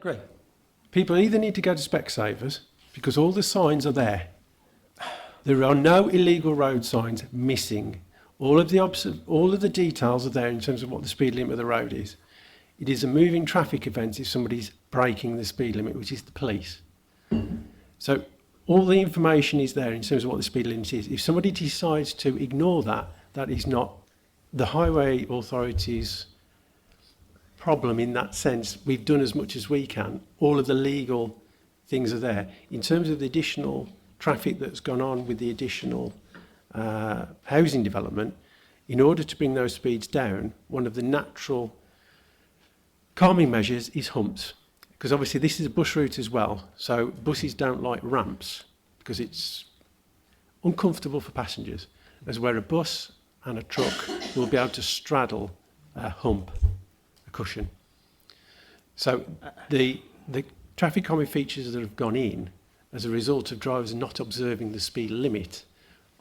Great. People either need to go to Specsavers because all the signs are there. There are no illegal road signs missing. All of the details are there in terms of what the speed limit of the road is. It is a moving traffic offence if somebody's breaking the speed limit, which is the police. So all the information is there in terms of what the speed limit is. If somebody decides to ignore that, that is not the highway authorities' problem in that sense. We've done as much as we can. All of the legal things are there. In terms of the additional traffic that's gone on with the additional housing development, in order to bring those speeds down, one of the natural calming measures is humps. Because obviously this is a bus route as well, so buses don't like ramps because it's uncomfortable for passengers, as where a bus and a truck will be able to straddle a hump, a cushion. So the traffic calming features that have gone in as a result of drivers not observing the speed limit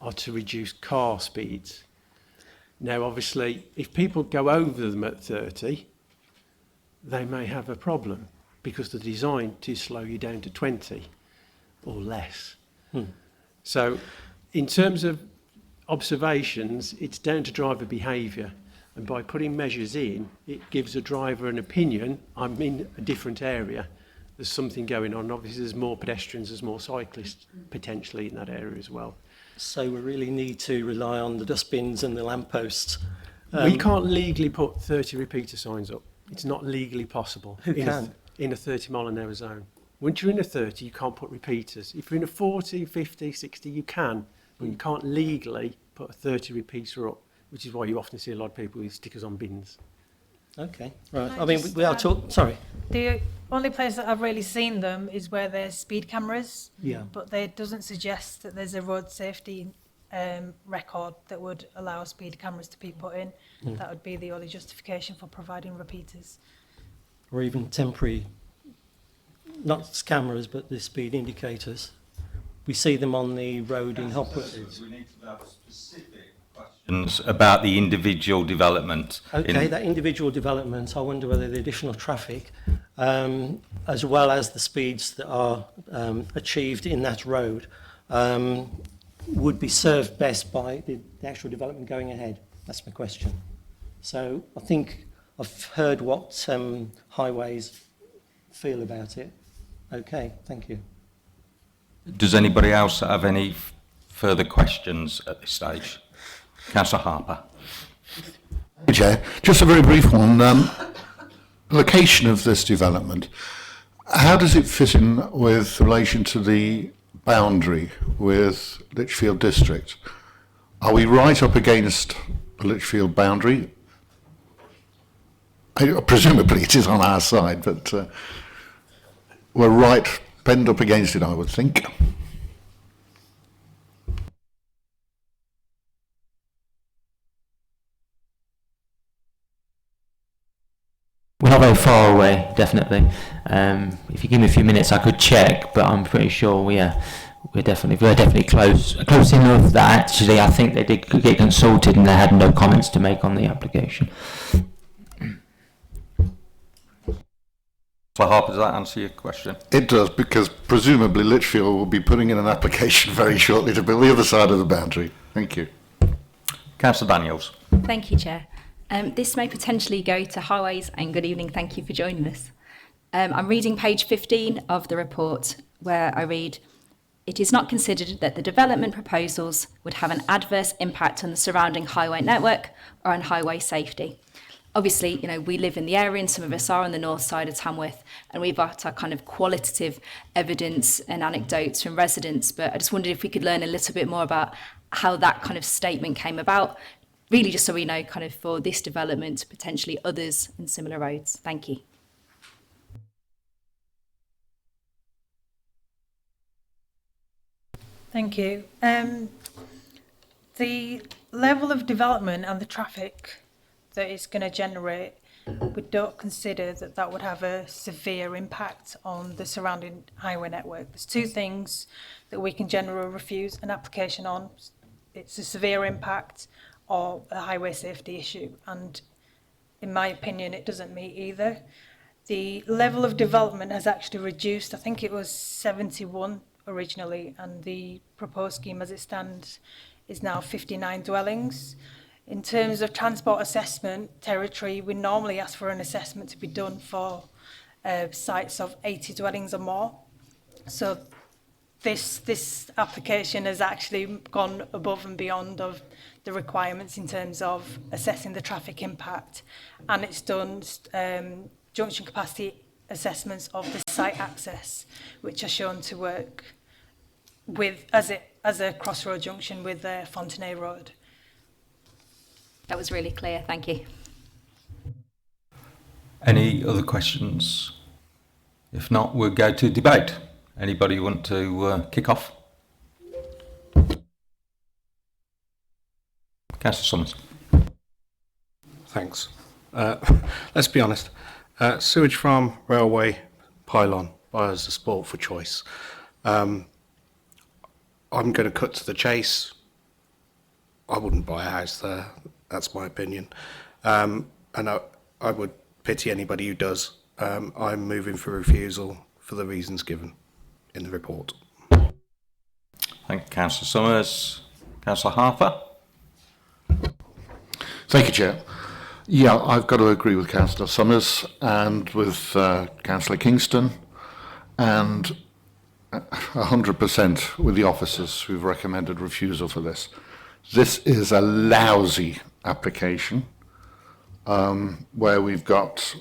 are to reduce car speeds. Now obviously if people go over them at 30, they may have a problem, because they're designed to slow you down to 20 or less. So in terms of observations, it's down to driver behaviour, and by putting measures in, it gives a driver an opinion. I'm in a different area, there's something going on. Obviously there's more pedestrians, there's more cyclists potentially in that area as well. So we really need to rely on the dustbins and the lampposts. We can't legally put 30 repeater signs up. It's not legally possible. Who can? In a 30 mile an hour zone. Once you're in a 30, you can't put repeaters. If you're in a 40, 50, 60, you can, but you can't legally put a 30 repeater up, which is why you often see a lot of people with stickers on bins. Okay, right. Can I I mean, just, we are talking... Sorry. The only place that I've really seen them is where there's speed cameras, Yeah. but it doesn't suggest that there's a road safety record that would allow speed cameras to be put in. That would be the only justification for providing repeaters. Or even temporary, not cameras, but the speed indicators. We see them on the road in Hopwood. We need to have specific questions about the individual development. Okay, that individual development, I wonder whether the additional traffic, as well as the speeds that are achieved in that road, would be served best by the actual development going ahead. That's my question. So I think I've heard what highways feel about it. Okay, thank you. Does anybody else have any further questions at this stage? Councillor Harper. Chair, just a very brief one. Location of this development, how does it fit in with relation to the boundary with Lichfield District? Are we right up against the Lichfield boundary? Presumably it is on our side, but we're right, bend up against it, I would think. We're not very far away, definitely. If you give me a few minutes, I could check, but I'm pretty sure we're definitely close enough that actually I think they did get consulted and they had no comments to make on the application. So Harper, does that answer your question? It does, because presumably Lichfield will be putting in an application very shortly to build the other side of the boundary. Thank you. Councillor Daniels. Thank you, Chair. This may potentially go to Highways, and good evening, thank you for joining us. I'm reading page 15 of the report, where I read, "It is not considered that the development proposals would have an adverse impact on the surrounding highway network or on highway safety." Obviously, we live in the area, and some of us are on the north side of Tamworth, and we've got our kind of qualitative evidence and anecdotes from residents, but I just wondered if we could learn a little bit more about how that kind of statement came about, really just so we know kind of for this development, potentially others and similar roads. Thank you. Thank you. The level of development and the traffic that it's going to generate, we don't consider that that would have a severe impact on the surrounding highway network. There's two things that we can generally refuse an application on. It's a severe impact or a highway safety issue, and in my opinion it doesn't meet either. the level of development has actually reduced. I think it was 71 originally, and the proposed scheme as it stands is now 59 dwellings. In terms of transport assessment territory, we normally ask for an assessment to be done for sites of 80 dwellings or more. So this application has actually gone above and beyond of the requirements in terms of assessing the traffic impact, and it's done junction capacity assessments of the site access, which are shown to work with as a crossroad junction with Fontenay Road. That was really clear, thank you. Any other questions? If not, we'll go to debate. Anybody want to kick off? Councillor Summers. Thanks. Let's be honest. Sewage farm, railway, pylon, buyers the sport for choice. I'm going to cut to the chase. I wouldn't buy a house there. That's my opinion. And I would pity anybody who does. I'm moving for refusal for the reasons given in the report. Thank you, Councillor Summers. Councillor Harper. Thank you, Chair. Yeah, I've got to agree with Councillor Summers and with Councillor Kingston, and 100% with the officers who've recommended refusal for this. This is a lousy application where we've got,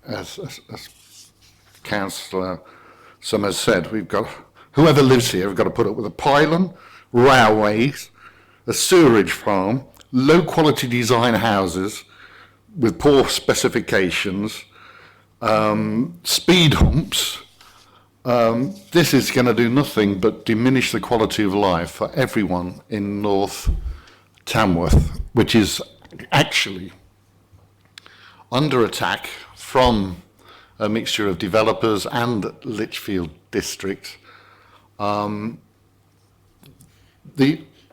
as Councillor Summers said, we've got whoever lives here have got to put up with a pylon, railways, a sewerage farm, low quality design houses with poor specifications, speed humps. This is going to do nothing but diminish the quality of life for everyone in North Tamworth, which is actually under attack from a mixture of developers and Lichfield district. The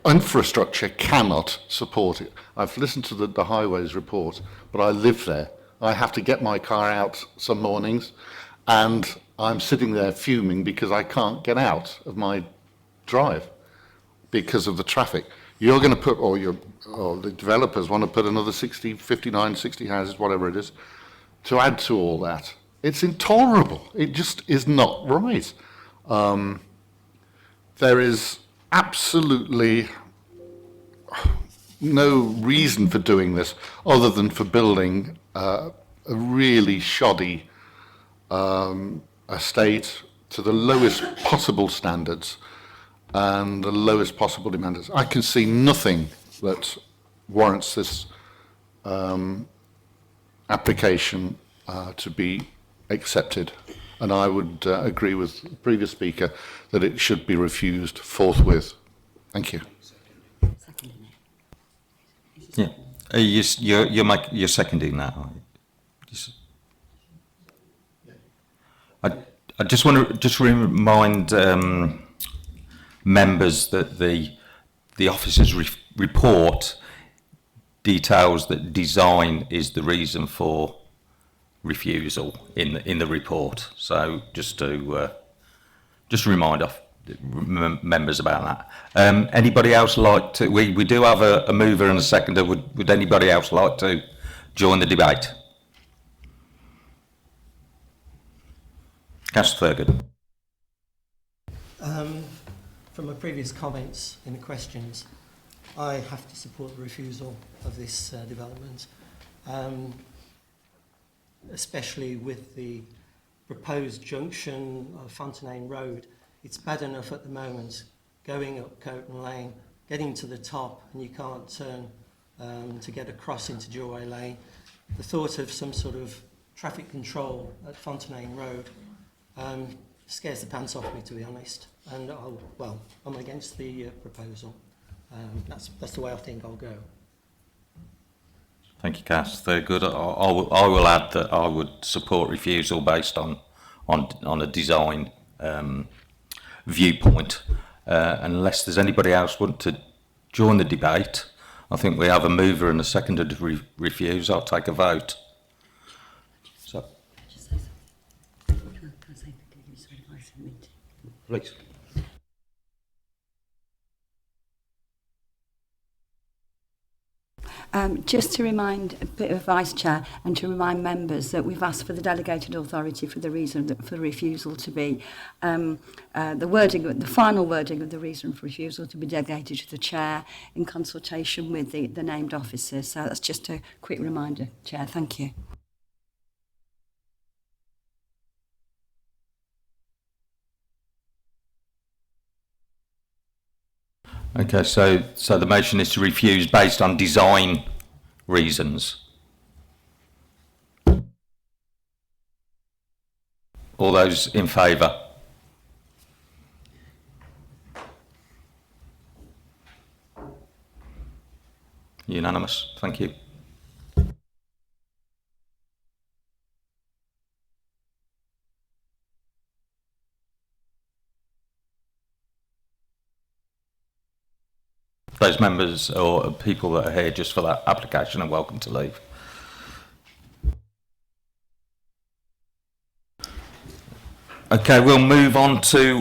infrastructure cannot support it. I've listened to the highways report, but I live there. I have to get my car out some mornings, and I'm sitting there fuming because I can't get out of my drive because of the traffic. You're going to put, or the developers want to put another 60, 59, 60 houses, whatever it is, to add to all that. It's intolerable. It just is not right. There is absolutely no reason for doing this other than for building a really shoddy estate to the lowest possible standards and the lowest possible demands. I can see nothing that warrants this application to be accepted, and I would agree with the previous speaker that it should be refused forthwith. Thank you. Yeah, you're seconding that, are you? I just want to remind members that the officer's report details that design is the reason for refusal in the report. So just to remind members about that. Anybody else like to? We do have a mover and a seconder. Would anybody else like to join the debate? Councillor Thurgood. From my previous comments in the questions, I have to support the refusal of this development, especially with the proposed junction of Fontenay Road. It's bad enough at the moment going up Coton Lane, getting to the top, and you can't turn to get across into Jewway Lane. The thought of some sort of traffic control at Fontenay Road scares the pants off me, to be honest. And I'm against the proposal. That's the way I think I'll go. Thank you, Councillor Thurgood. I will add that I would support refusal based on a design viewpoint. Unless there's anybody else want to join the debate, I think we have a mover and a seconder to refuse. I'll take a vote. So. Please. Just to remind a bit of Vice Chair and to remind members that we've asked for the delegated authority for the reason that, for the refusal to be the final wording of the reason for refusal to be delegated to the Chair in consultation with the named officers. So that's just a quick reminder, Chair. Thank you. Okay, so the motion is to refuse based on design reasons. All those in favour? Unanimous. Thank you. Those members or people that are here just for that application are welcome to leave. Okay, we'll move on to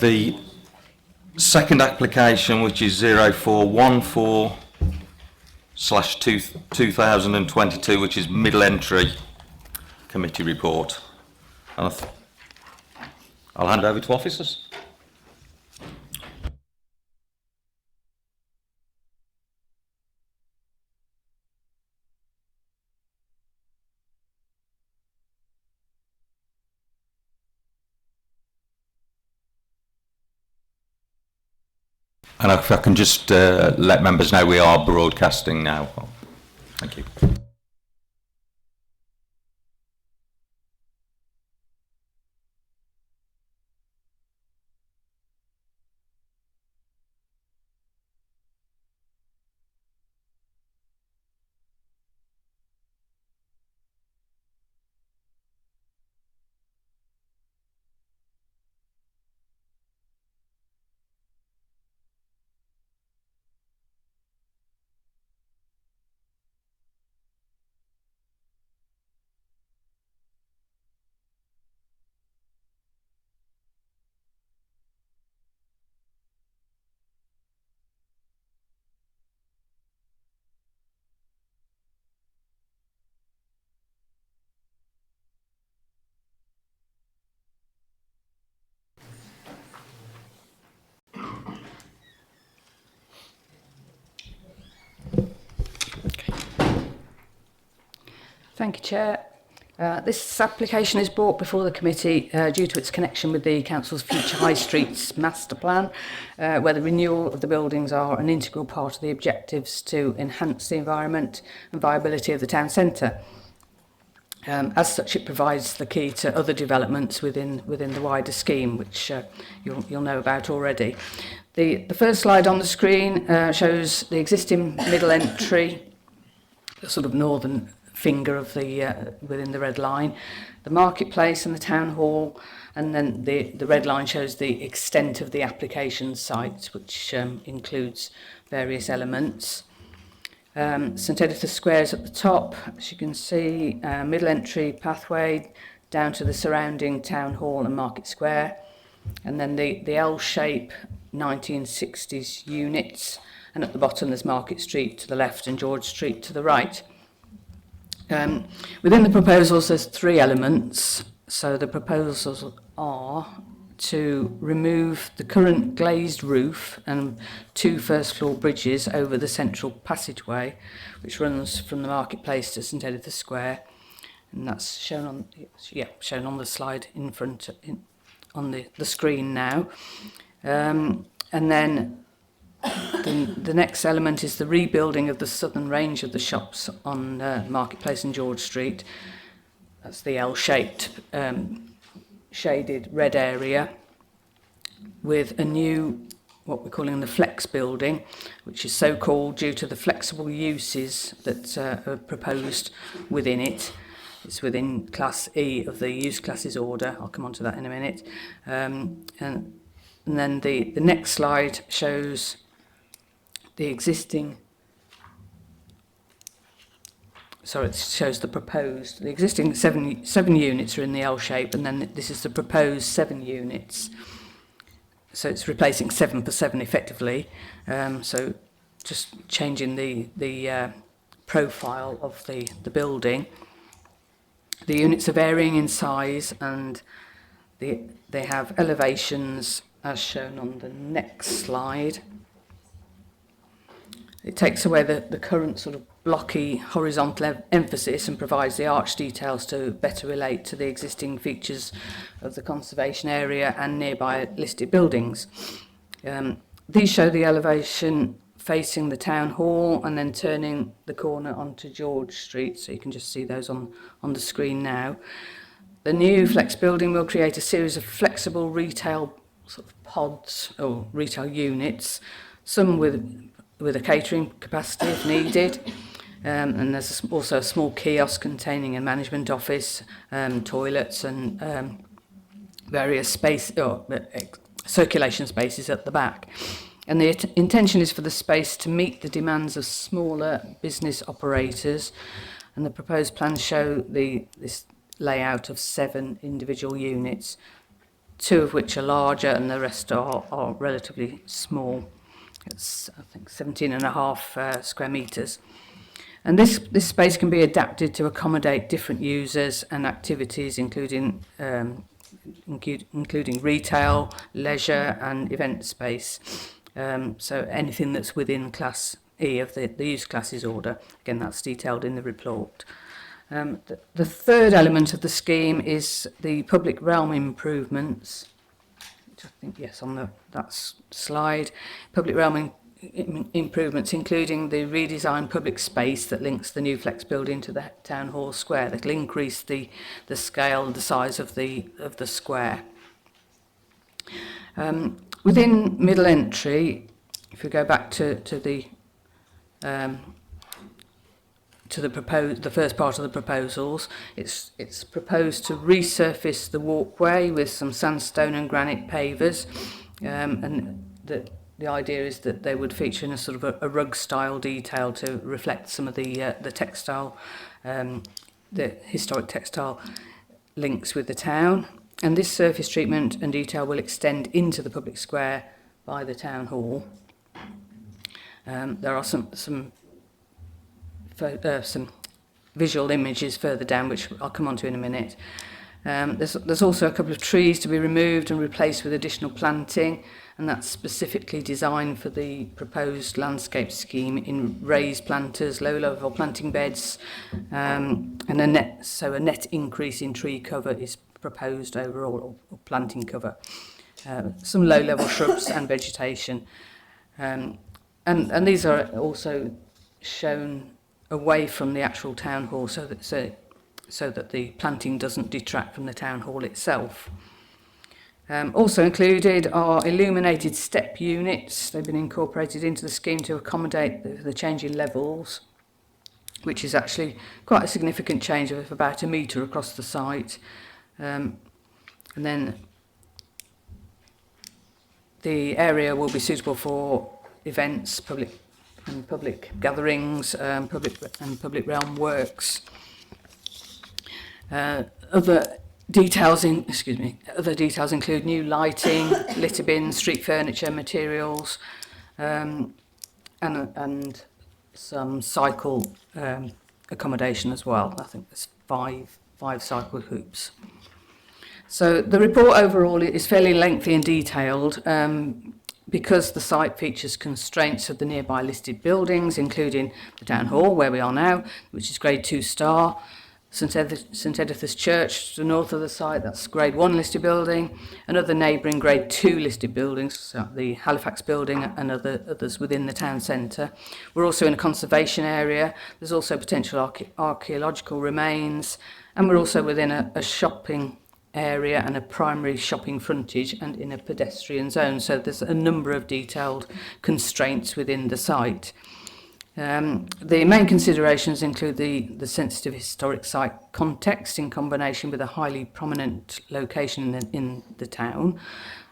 the second application, which is 0414/2022, which is middle entry committee report. And I'll hand over to officers. And if I can just let members know we are broadcasting now. Thank you. Thank you, Chair. This application is brought before the committee due to its connection with the Council's future High Streets master plan, where the renewal of the buildings are an integral part of the objectives to enhance the environment and viability of the town centre. As such, it provides the key to other developments within the wider scheme, which you'll know about already. The first slide on the screen shows the existing middle entry, the sort of northern finger of the within the red line, the marketplace and the town hall, and then the red line shows the extent of the application site, which includes various elements. St Editha Square is at the top, as you can see, middle entry pathway down to the surrounding town hall and market square, and then the L shape 1960s units, and at the bottom there's Market Street to the left and George Street to the right. Within the proposals there's three elements. So the proposals are to remove the current glazed roof and two first floor bridges over the central passageway, which runs from the marketplace to St Editha Square, and that's shown on the slide in front on the screen now. And then the next element is the rebuilding of the southern range of the shops on Marketplace and George Street. That's the L-shaped shaded red area with a new, what we're calling the flex building, which is so called due to the flexible uses that are proposed within it. It's within Class E of the use classes order. I'll come on to that in a minute. And then the next slide shows the existing it shows the existing seven units are in the L shape, and then this is the proposed 7 units. So it's replacing 7 for 7 effectively. So just changing the profile of the building. The units are varying in size, and they have elevations as shown on the next slide. It takes away the current sort of blocky horizontal emphasis and provides the arch details to better relate to the existing features of the conservation area and nearby listed buildings. These show the elevation facing the town hall and then turning the corner onto George Street, so you can just see those on the screen now. The new flex building will create a series of flexible retail sort of pods or retail units, some with a catering capacity if needed, and there's also a small kiosk containing a management office, toilets, and various circulation spaces at the back. And the intention is for the space to meet the demands of smaller business operators, and the proposed plans show this layout of 7 individual units, 2 of which are larger and the rest are relatively small. It's, I think, 17.5 square metres. And this space can be adapted to accommodate different users and activities, including retail, leisure and event space. So anything that's within Class E of the use classes order. Again, that's detailed in the report. The third element of the scheme is the public realm improvements, which I think, yes, on that slide. Public realm improvements, including the redesigned public space that links the new flex building to the town hall square. That'll increase the scale and the size of the square. Within middle entry, if we go back to the first part of the proposals, it's proposed to resurface the walkway with some sandstone and granite pavers, and the idea is that they would feature in a sort of a rug style detail to reflect some of the textile, the historic textile links with the town. And this surface treatment and detail will extend into the public square by the town hall. There are some visual images further down, which I'll come on to in a minute. There's also a couple of trees to be removed and replaced with additional planting, and that's specifically designed for the proposed landscape scheme in raised planters, low-level planting beds, and a net increase in tree cover is proposed overall, or planting cover. Some low-level shrubs and vegetation. And these are also shown away from the actual town hall so that the planting doesn't detract from the town hall itself. Also included are illuminated step units. They've been incorporated into the scheme to accommodate the change in levels, which is actually quite a significant change of about 1 metre across the site. And then the area will be suitable for events, public gatherings, public realm works. Other details include new lighting, litter bins, street furniture, materials, and some cycle accommodation as well. I think there's five cycle hoops. So the report overall is fairly lengthy and detailed because the site features constraints of the nearby listed buildings, including the town hall, where we are now, which is grade 2 star, St Editha's Church to the north of the site, that's grade 1 listed building, and other neighbouring grade 2 listed buildings, so the Halifax building and others within the town centre. We're also in a conservation area. There's also potential archaeological remains, and we're also within a shopping area and a primary shopping frontage and in a pedestrian zone. So there's a number of detailed constraints within the site. The main considerations include the sensitive historic site context in combination with a highly prominent location in the town,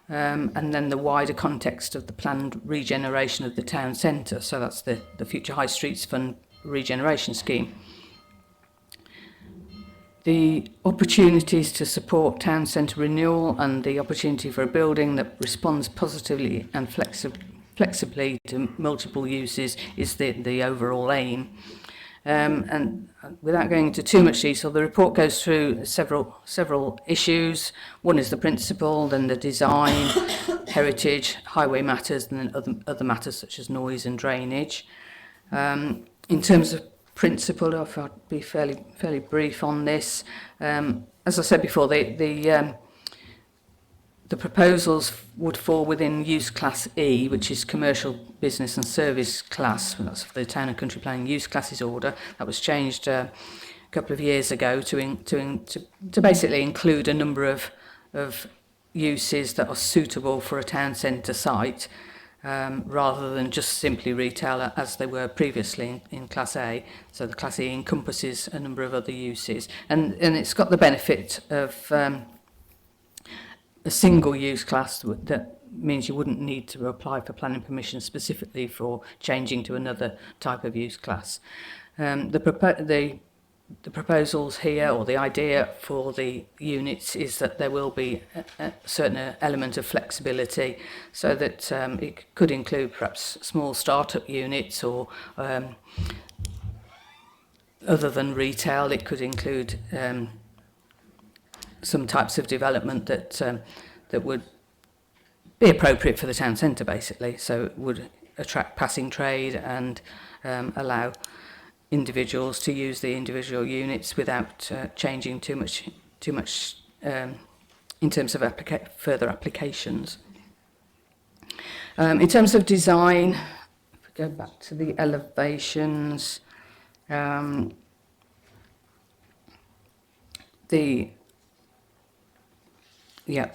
and then the wider context of the planned regeneration of the town centre. So that's the Future High Streets Fund regeneration scheme. The opportunities to support town centre renewal and the opportunity for a building that responds positively and flexibly to multiple uses is the overall aim. And without going into too much detail, the report goes through several issues. One is the principle, then the design, heritage, highway matters, and then other matters such as noise and drainage. In terms of principle, I'll be fairly brief on this. As I said before, the proposals would fall within use class E, which is commercial, business and service class. That's for the town and country planning use classes order. That was changed a couple of years ago to basically include a number of uses that are suitable for a town centre site, rather than just simply retail as they were previously in Class A. So the Class E encompasses a number of other uses. And it's got the benefit of a single use class that means you wouldn't need to apply for planning permission specifically for changing to another type of use class. The proposals here, or the idea for the units, is that there will be a certain element of flexibility, so that it could include perhaps small start-up units, or other than retail, it could include some types of development that would be appropriate for the town centre, basically. So it would attract passing trade and allow individuals to use the individual units without changing too much in terms of further applications. In terms of design, if we go back to the elevations, the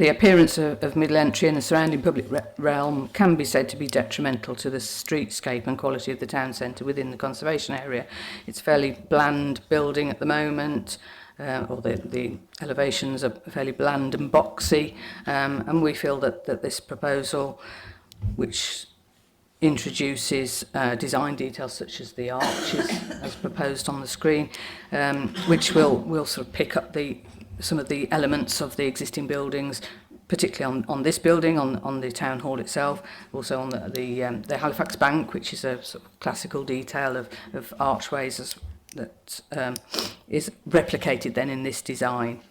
appearance of middle entry and the surrounding public realm can be said to be detrimental to the streetscape and quality of the town centre within the conservation area. It's a fairly bland building at the moment, or the elevations are fairly bland and boxy, and we feel that this proposal, which introduces design details such as the arches as proposed on the screen, which will sort of pick up some of the elements of the existing buildings, particularly on this building, on the town hall itself, also on the Halifax Bank, which is a sort of classical detail of archways that is replicated then in this design.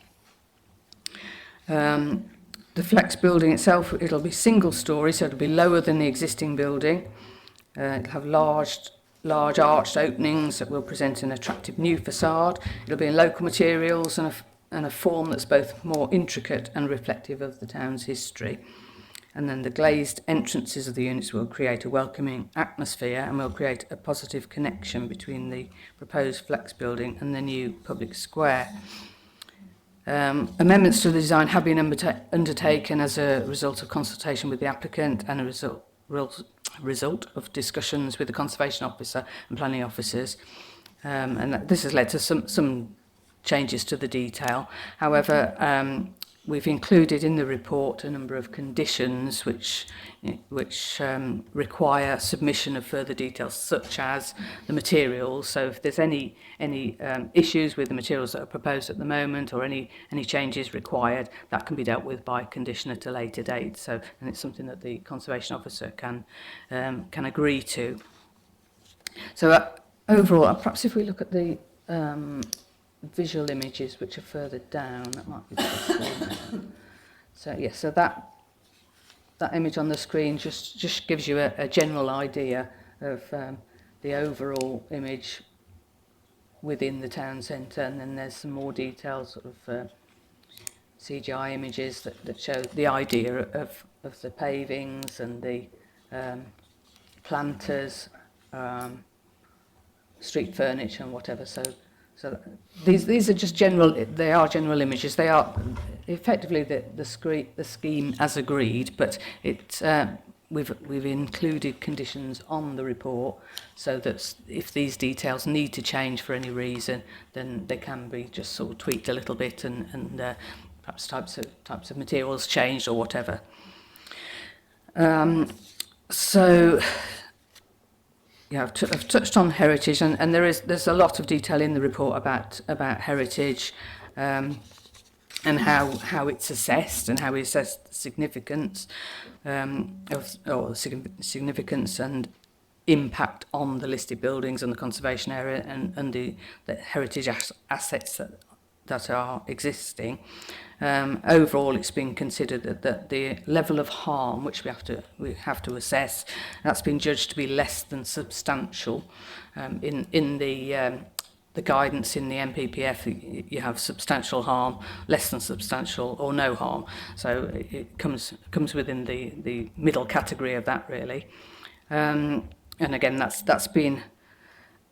The flex building itself, it'll be single storey, so it'll be lower than the existing building. It'll have large arched openings that will present an attractive new facade. It'll be in local materials and a form that's both more intricate and reflective of the town's history. And then the glazed entrances of the units will create a welcoming atmosphere and will create a positive connection between the proposed flex building and the new public square. Amendments to the design have been undertaken as a result of consultation with the applicant and a result of discussions with the conservation officer and planning officers. And this has led to some changes to the detail. However, we've included in the report a number of conditions which require submission of further details, such as the materials. So if there's any issues with the materials that are proposed at the moment, or any changes required, that can be dealt with by condition at a later date. So, and it's something that the conservation officer can agree to. So overall, perhaps if we look at the visual images which are further down, that might be the best one. So yes, so that image on the screen just gives you a general idea of the overall image within the town centre, and then there's some more detailed sort of CGI images that show the idea of the pavings and the planters, street furniture and whatever. So these are just general. They are general images. They are effectively the scheme as agreed, but we've included conditions on the report so that if these details need to change for any reason, then they can be just sort of tweaked a little bit and perhaps types of materials changed or whatever. So. Yeah, I've touched on heritage, and there's a lot of detail in the report about heritage. and how it's assessed and how we assess the significance significance and impact on the listed buildings and the conservation area and the heritage assets that are existing. Overall, it's been considered that the level of harm which we have to assess, that's been judged to be less than substantial. In the guidance in the MPPF, you have substantial harm, less than substantial, or no harm. So it comes within the middle category of that, really. And again, that's been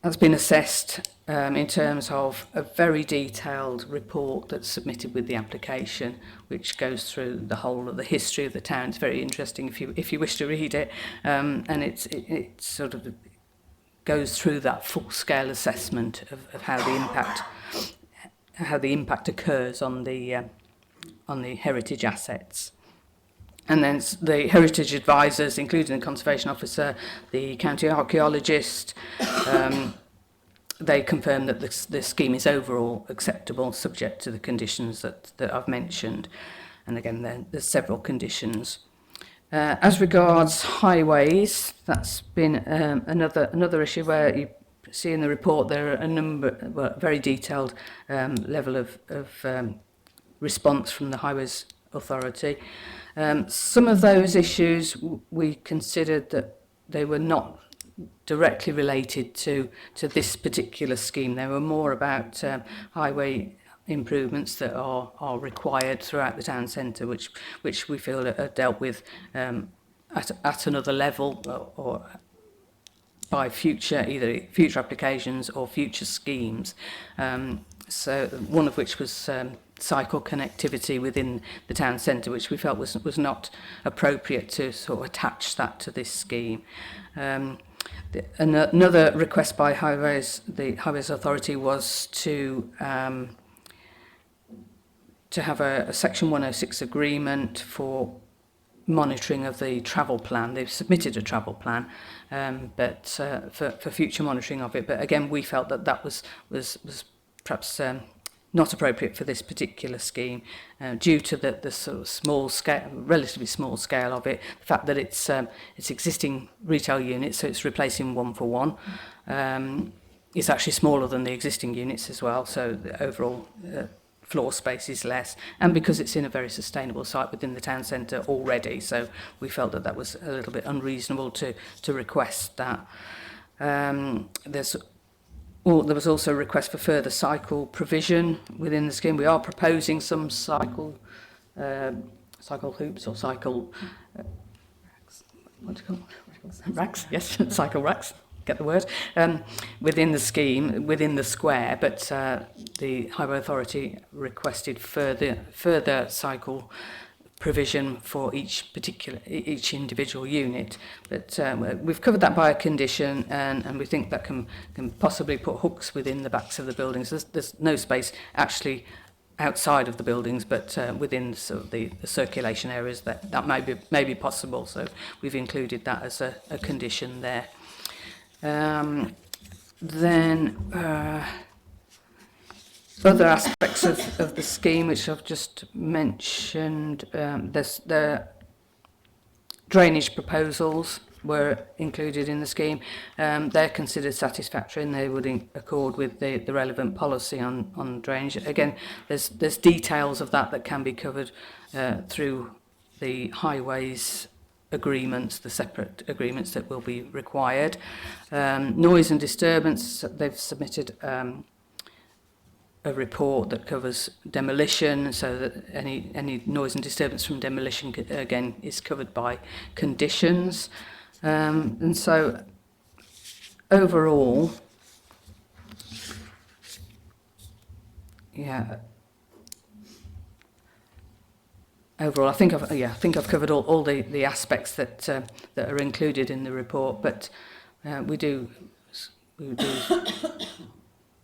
assessed in terms of a very detailed report that's submitted with the application, which goes through the whole of the history of the town. It's very interesting if you wish to read it, and it sort of goes through that full-scale assessment of how the impact occurs on the heritage assets. And then the heritage advisors, including the conservation officer, the county archaeologist, they confirm that the scheme is overall acceptable, subject to the conditions that I've mentioned. And again, there's several conditions. As regards highways, that's been another issue where you see in the report there are very detailed level of response from the Highways Authority. Some of those issues we considered that they were not directly related to this particular scheme. They were more about highway improvements that are required throughout the town centre, which we feel are dealt with at another level or by either future applications or future schemes. So one of which was cycle connectivity within the town centre, which we felt was not appropriate to sort of attach that to this scheme. Another request by the Highways Authority was to have a Section 106 agreement for monitoring of the travel plan. They've submitted a travel plan, but for future monitoring of it. But again, we felt that was perhaps not appropriate for this particular scheme, due to the sort of small scale, relatively small scale of it. The fact that it's existing retail units, so it's replacing one for one. It's actually smaller than the existing units as well, so the overall floor space is less, and because it's in a very sustainable site within the town centre already, so we felt that was a little bit unreasonable to request that. There was also a request for further cycle provision within the scheme. We are proposing some cycle hoops or cycle racks. Yes, cycle racks. Get the word, within the scheme, within the square, but the Highway Authority requested further cycle provision for each individual unit. But we've covered that by a condition, and we think that can possibly put hooks within the backs of the buildings. There's no space actually outside of the buildings, but within sort of the circulation areas that may be possible. So we've included that as a condition there. Then other aspects of the scheme which I've just mentioned, there's the drainage proposals were included in the scheme. They're considered satisfactory and they would accord with the relevant policy on drainage. Again, there's details of that can be covered through the highways agreements, the separate agreements that will be required. Noise and disturbance, they've submitted a report that covers demolition, so that any noise and disturbance from demolition again is covered by conditions. And so overall, I think I've covered all the aspects that are included in the report, but we do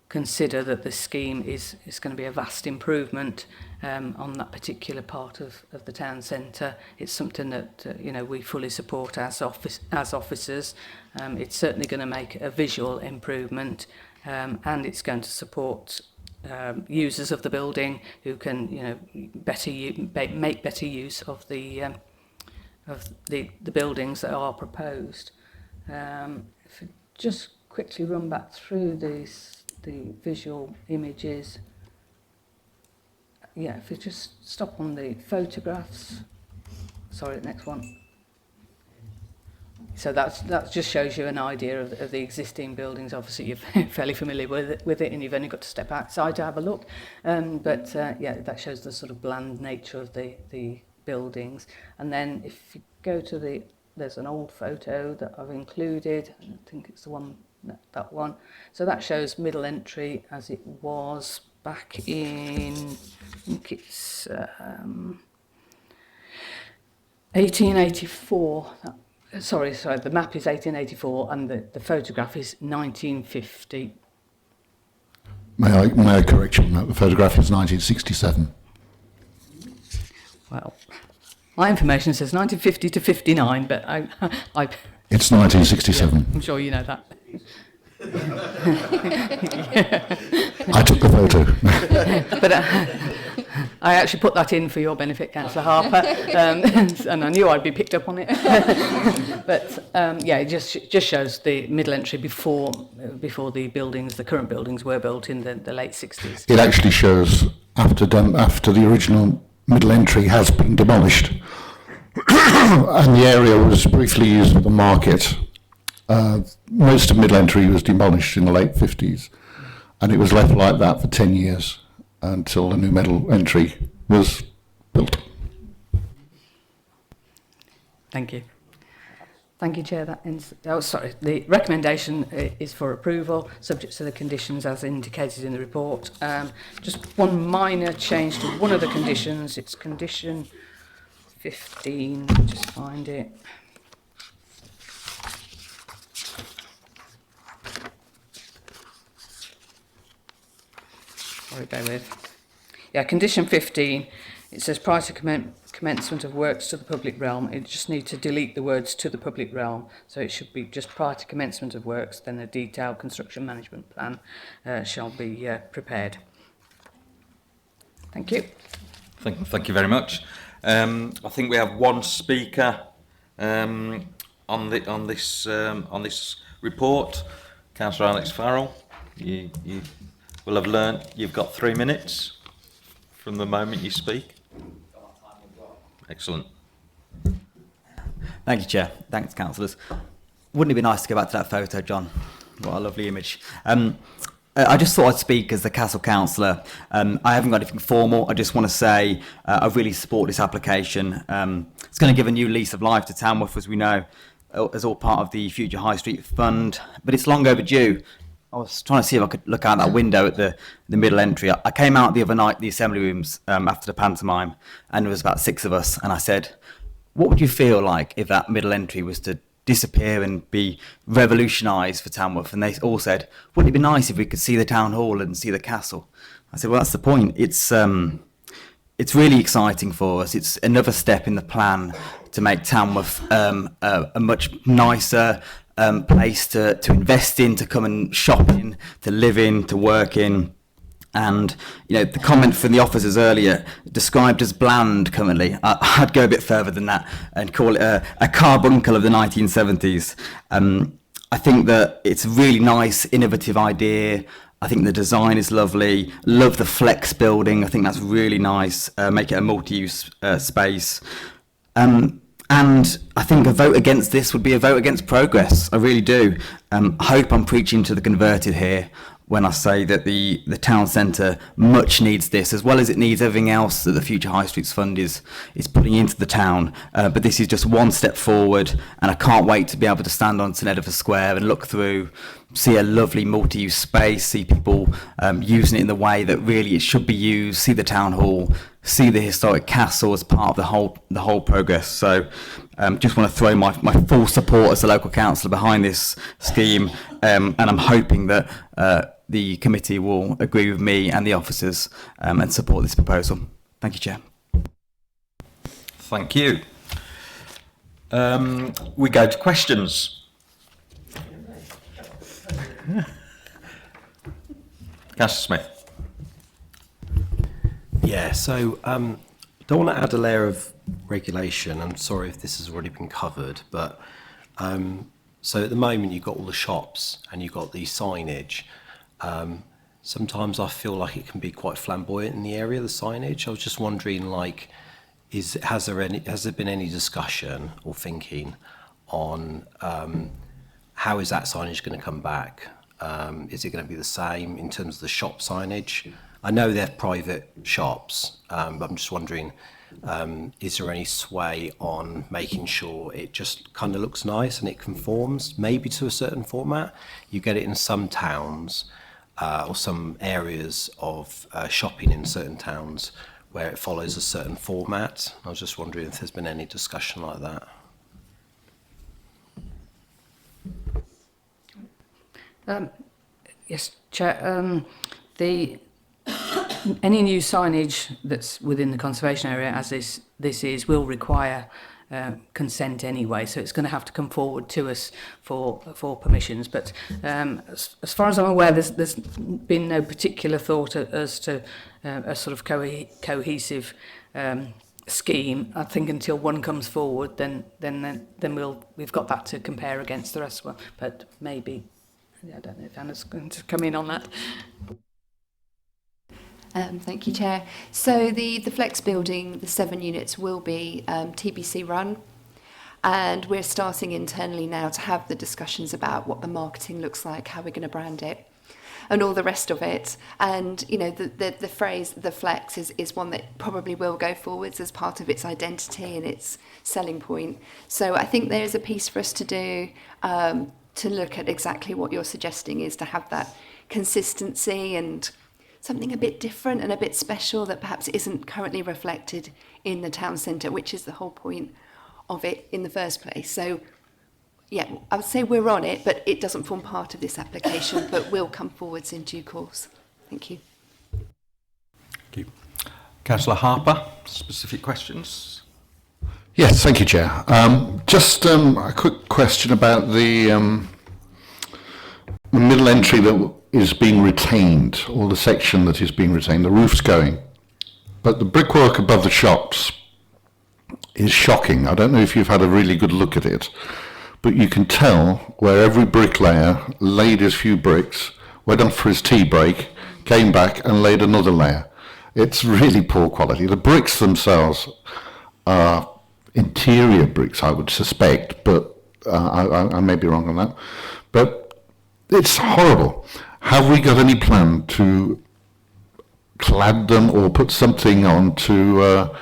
consider that the scheme is going to be a vast improvement on that particular part of the town centre. It's something that we fully support as officers. It's certainly going to make a visual improvement, and it's going to support users of the building who can, you know, make better use of the buildings that are proposed. If we just quickly run back through the visual images. Yeah, if we just stop on the photographs. Sorry, the next one. So that just shows you an idea of the existing buildings. Obviously, you're fairly familiar with it, and you've only got to step outside to have a look. Yeah, that shows the sort of bland nature of the buildings. And then if you go to there's an old photo that I've included. I think it's the one, that one. So that shows Middle Entry as it was back in, I think it's 1884. Sorry, the map is 1884 and the photograph is 1950. May I correct you on that? The photograph is 1967. Well, my information says 1950 to 59, but It's 1967. yeah, I'm sure you know that. I took the photo. But I actually put that in for your benefit, Councillor Harper, and I knew I'd be picked up on it. But yeah, it just shows the Middle Entry before the current buildings were built in the late 60s. It actually shows after the original Middle Entry has been demolished, and the area was briefly used for the market. Most of Middle Entry was demolished in the late 50s, and it was left like that for 10 years until the new Middle Entry was built. Thank you. Thank you, Chair. The recommendation is for approval, subject to the conditions as indicated in the report. Just one minor change to one of the conditions. It's condition 15. Just find it. Sorry, bear with. Yeah, condition 15. It says prior to commencement of works to the public realm. It just needs to delete the words to the public realm. So it should be just prior to commencement of works, then a detailed construction management plan shall be prepared. Thank you. Thank you very much. I think we have one speaker on this report, Councillor Alex Farrell. You will have learnt you've got 3 minutes from the moment you speak. Excellent. Thank you, Chair. Thanks, councillors. Wouldn't it be nice to go back to that photo, John? What a lovely image. I just thought I'd speak as the Castle Councillor. I haven't got anything formal. I just want to say I really support this application. It's going to give a new lease of life to Tamworth, as we know, as all part of the Future High Street Fund, but it's long overdue. I was trying to see if I could look out that window at the Middle Entry. I came out the other night, the assembly rooms, after the pantomime, and there was about 6 of us, and I said, what would you feel like if that Middle Entry was to disappear and be revolutionised for Tamworth? And they all said, wouldn't it be nice if we could see the town hall and see the castle? I said, well, that's the point. It's really exciting for us. It's another step in the plan to make Tamworth a much nicer place to invest in, to come and shop in, to live in, to work in. And, you know, the comment from the officers earlier, described as bland currently, I'd go a bit further than that and call it a carbuncle of the 1970s. I think that it's a really nice, innovative idea. I think the design is lovely. Love the flex building. I think that's really nice. Make it a multi-use space. And I think a vote against this would be a vote against progress. I really do. I hope I'm preaching to the converted here when I say that the town centre much needs this, as well as it needs everything else that the Future High Streets Fund is putting into the town. But this is just one step forward, and I can't wait to be able to stand on St Edward Square and look through, see a lovely multi-use space, see people using it in the way that really it should be used, see the town hall, see the historic castle as part of the whole progress. So just want to throw my full support as a local councillor behind this scheme, and I'm hoping that the committee will agree with me and the officers and support this proposal. Thank you, Chair. Thank you. We go to questions. Councillor Smith. Yeah, so don't want to add a layer of regulation. I'm sorry if this has already been covered, but so at the moment you've got all the shops and you've got the signage. Sometimes I feel like it can be quite flamboyant in the area, the signage. I was just wondering, like, has there been any discussion or thinking on how is that signage going to come back? Is it going to be the same in terms of the shop signage? I know they're private shops, but I'm just wondering, is there any sway on making sure it just kind of looks nice and it conforms maybe to a certain format? You get it in some towns or some areas of shopping in certain towns where it follows a certain format. I was just wondering if there's been any discussion like that. Yes, Chair. Any new signage that's within the conservation area, as this is, will require consent anyway, so it's going to have to come forward to us for permissions. But as far as I'm aware, there's been no particular thought as to a sort of cohesive scheme. I think until one comes forward, then we've got that to compare against the rest. Well, but maybe. I don't know if Anna's going to come in on that. Thank you, Chair. So the Flex building, the 7 units, will be TBC run, and we're starting internally now to have the discussions about what the marketing looks like, how we're going to brand it, and all the rest of it. And you know, the phrase "the Flex" is one that probably will go forwards as part of its identity and its selling point. So I think there is a piece for us to do. To look at exactly what you're suggesting, is to have that consistency and something a bit different and a bit special that perhaps isn't currently reflected in the town centre, which is the whole point of it in the first place. So, yeah, I would say we're on it, but it doesn't form part of this application, but will come forwards in due course. Thank you. Thank you. Councillor Harper, specific questions? Yes, thank you, Chair. Just a quick question about the middle entry that is being retained, or the section that is being retained. The roof's going, but the brickwork above the shops is shocking. I don't know if you've had a really good look at it, but you can tell where every bricklayer laid his few bricks, went off for his tea break, came back and laid another layer. It's really poor quality. The bricks themselves are interior bricks, I would suspect, but I may be wrong on that. But it's horrible. Have we got any plan to clad them or put something on to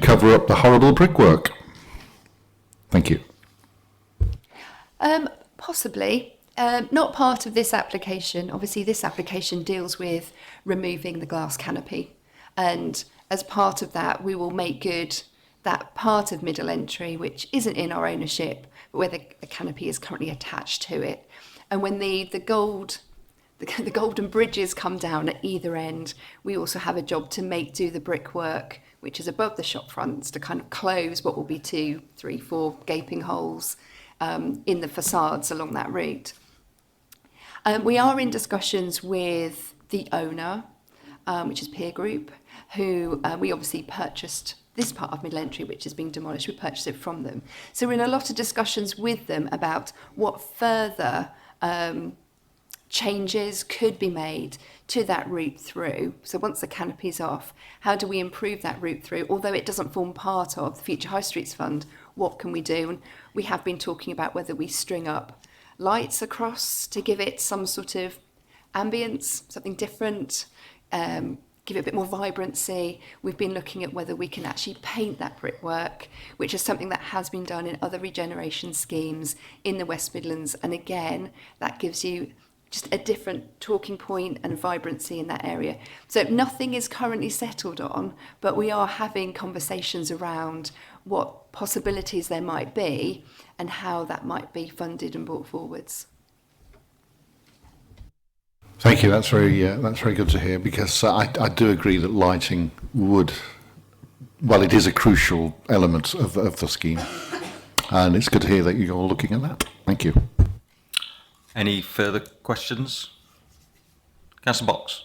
cover up the horrible brickwork? Thank you. Possibly. Not part of this application. Obviously, this application deals with removing the glass canopy, and as part of that, we will make good that part of middle entry which isn't in our ownership, but where the canopy is currently attached to it. And when the golden bridges come down at either end, we also have a job to make do the brickwork which is above the shop fronts to kind of close what will be 2, 3, 4 gaping holes in the facades along that route. We are in discussions with the owner, which is Peer Group, who we obviously purchased this part of middle entry, which is being demolished. We purchased it from them. So we're in a lot of discussions with them about what further changes could be made to that route through. So once the canopy's off, how do we improve that route through? Although it doesn't form part of the Future High Streets Fund, what can we do? And we have been talking about whether we string up lights across to give it some sort of ambience, something different, give it a bit more vibrancy. We've been looking at whether we can actually paint that brickwork, which is something that has been done in other regeneration schemes in the West Midlands. And again, that gives you just a different talking point and vibrancy in that area. So nothing is currently settled on, but we are having conversations around what possibilities there might be and how that might be funded and brought forwards. Thank you. That's very good to hear, because I do agree that lighting would, well, it is a crucial element of the scheme, and it's good to hear that you're all looking at that. Thank you. Any further questions? Councillor Box.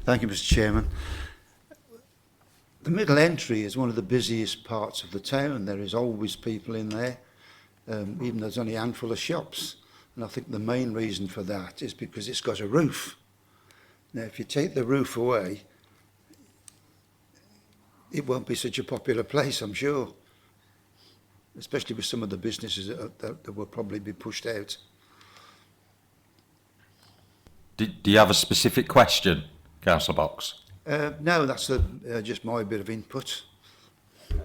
Thank you, Mr. Chairman. The middle entry is one of the busiest parts of the town. There is always people in there, even though there's only a handful of shops. And I think the main reason for that is because it's got a roof. Now, if you take the roof away, it won't be such a popular place, I'm sure. Especially with some of the businesses that will probably be pushed out. Do you have a specific question, Councillor Box? No, that's just my bit of input.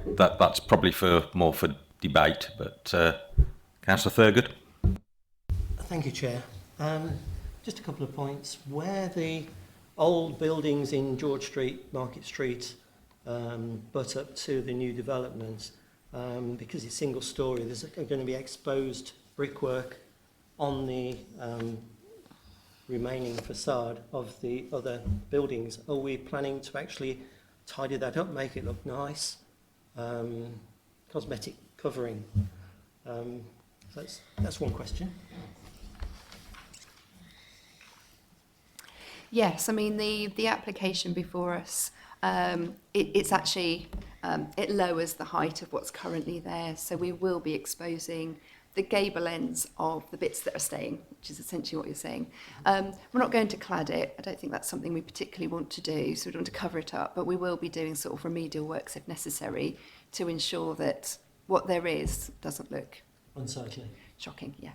That's probably more for debate, but Councillor Thurgood? Thank you, Chair. Just a couple of points. Where the old buildings in George Street, Market Street, butt up to the new developments, because it's single storey, there's going to be exposed brickwork on the remaining facade of the other buildings. Are we planning to actually tidy that up, make it look nice? Cosmetic covering. That's one question. Yes, I mean the application before us, it's actually, it lowers the height of what's currently there, so we will be exposing the gable ends of the bits that are staying, which is essentially what you're saying. We're not going to clad it. I don't think that's something we particularly want to do, so we don't want to cover it up, but we will be doing sort of remedial works if necessary to ensure that what there is doesn't look unsightly. Shocking, yeah.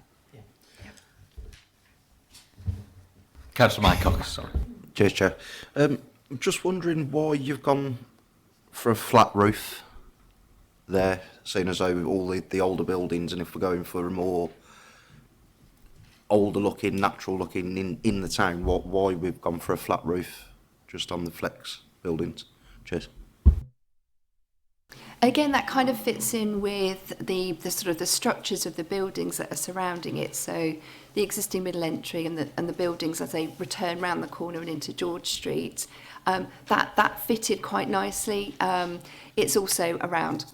Councillor Mycock, sorry. Cheers, Chair. I'm just wondering why you've gone for a flat roof there, seeing as though all the older buildings, and if we're going for a more older looking, natural looking in the town, why we've gone for a flat roof just on the flex buildings? Cheers. Again, that kind of fits in with the sort of the structures of the buildings that are surrounding it. So the existing middle entry and the buildings as they return round the corner and into George Street, that fitted quite nicely. It's also around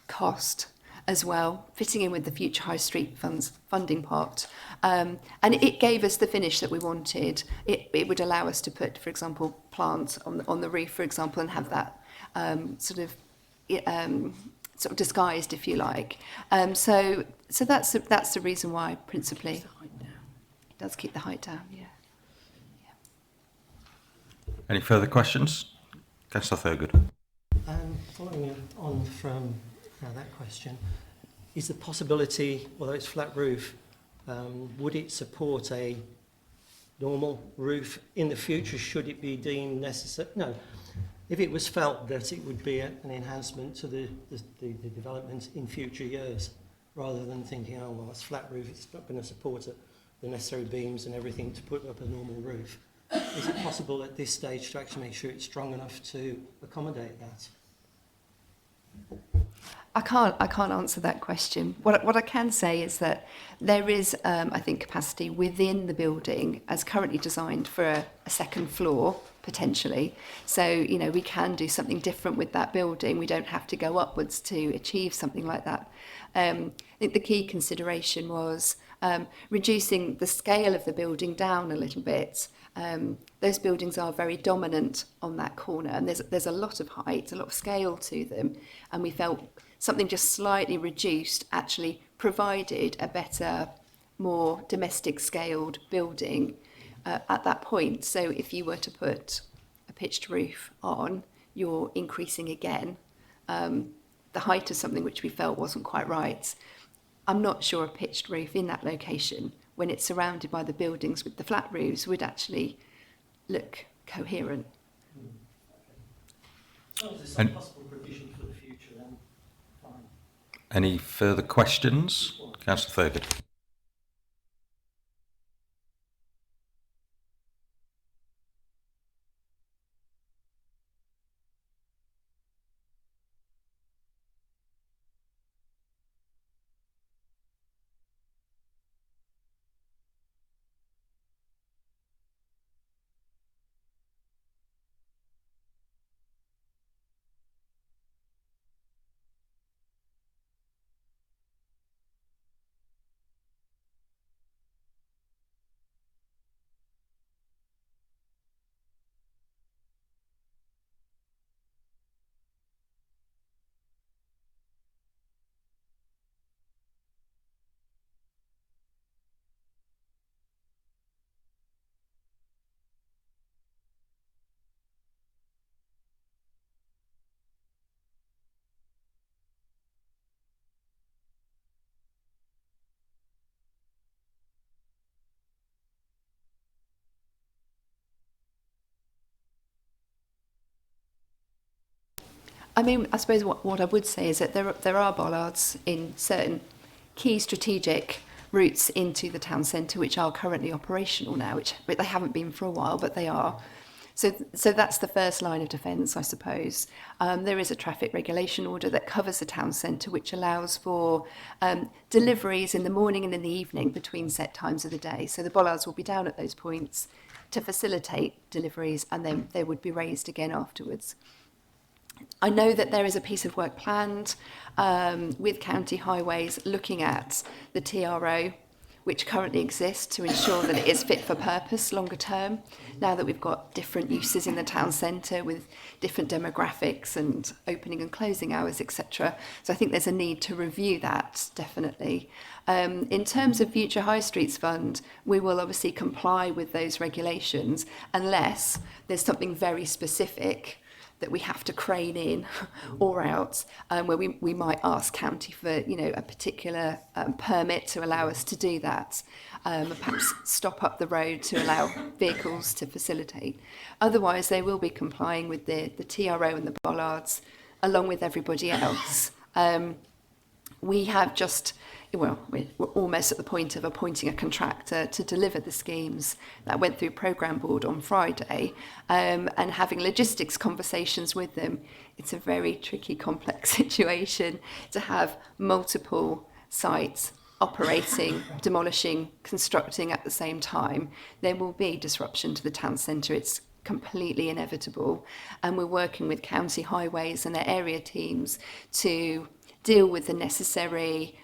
cost as well, fitting in with the future High Street funding pot. And it gave us the finish that we wanted. It would allow us to put, for example, plants on the roof, for example, and have that sort of disguised, if you like. So that's the reason why, principally. It does keep the height down, yeah. Any further questions? Councillor Thurgood. Following on from that question, is the possibility, although it's flat roof, would it support a normal roof in the future should it be deemed necessary? No. If it was felt that it would be an enhancement to the development in future years, rather than thinking, oh, well, it's flat roof, it's not going to support the necessary beams and everything to put up a normal roof. Is it possible at this stage to actually make sure it's strong enough to accommodate that? I can't answer that question. What I can say is that there is, I think, capacity within the building as currently designed for a second floor, potentially. So, we can do something different with that building. We don't have to go upwards to achieve something like that. I think the key consideration was reducing the scale of the building down a little bit. Those buildings are very dominant on that corner, and there's a lot of height, a lot of scale to them, and we felt something just slightly reduced actually provided a better, more domestic scaled building at that point. So if you were to put a pitched roof on, you're increasing again the height of something which we felt wasn't quite right. I'm not sure a pitched roof in that location, when it's surrounded by the buildings with the flat roofs, would actually look coherent. So there's some possible provision for the future then. Fine. Any further questions? Councillor Thurgood. I mean, I suppose what I would say is that there are bollards in certain key strategic routes into the town centre which are currently operational now, which they haven't been for a while, but they are. So that's the first line of defence, I suppose. There is a traffic regulation order that covers the town centre, which allows for deliveries in the morning and in the evening between set times of the day. So the bollards will be down at those points to facilitate deliveries, and then they would be raised again afterwards. I know that there is a piece of work planned with County Highways looking at the TRO, which currently exists, to ensure that it is fit for purpose longer term, now that we've got different uses in the town centre with different demographics and opening and closing hours, etc. So I think there's a need to review that, definitely. In terms of Future High Streets Fund, we will obviously comply with those regulations unless there's something very specific that we have to crane in or out, where we might ask county for, a particular permit to allow us to do that, perhaps stop up the road to allow vehicles to facilitate. Otherwise, they will be complying with the TRO and the bollards, along with everybody else. We have just, we're almost at the point of appointing a contractor to deliver the schemes that went through Programme Board on Friday, and having logistics conversations with them. It's a very tricky, complex situation to have multiple sites operating, demolishing, constructing at the same time. There will be disruption to the town centre. It's completely inevitable. And we're working with County Highways and their area teams to deal with the necessary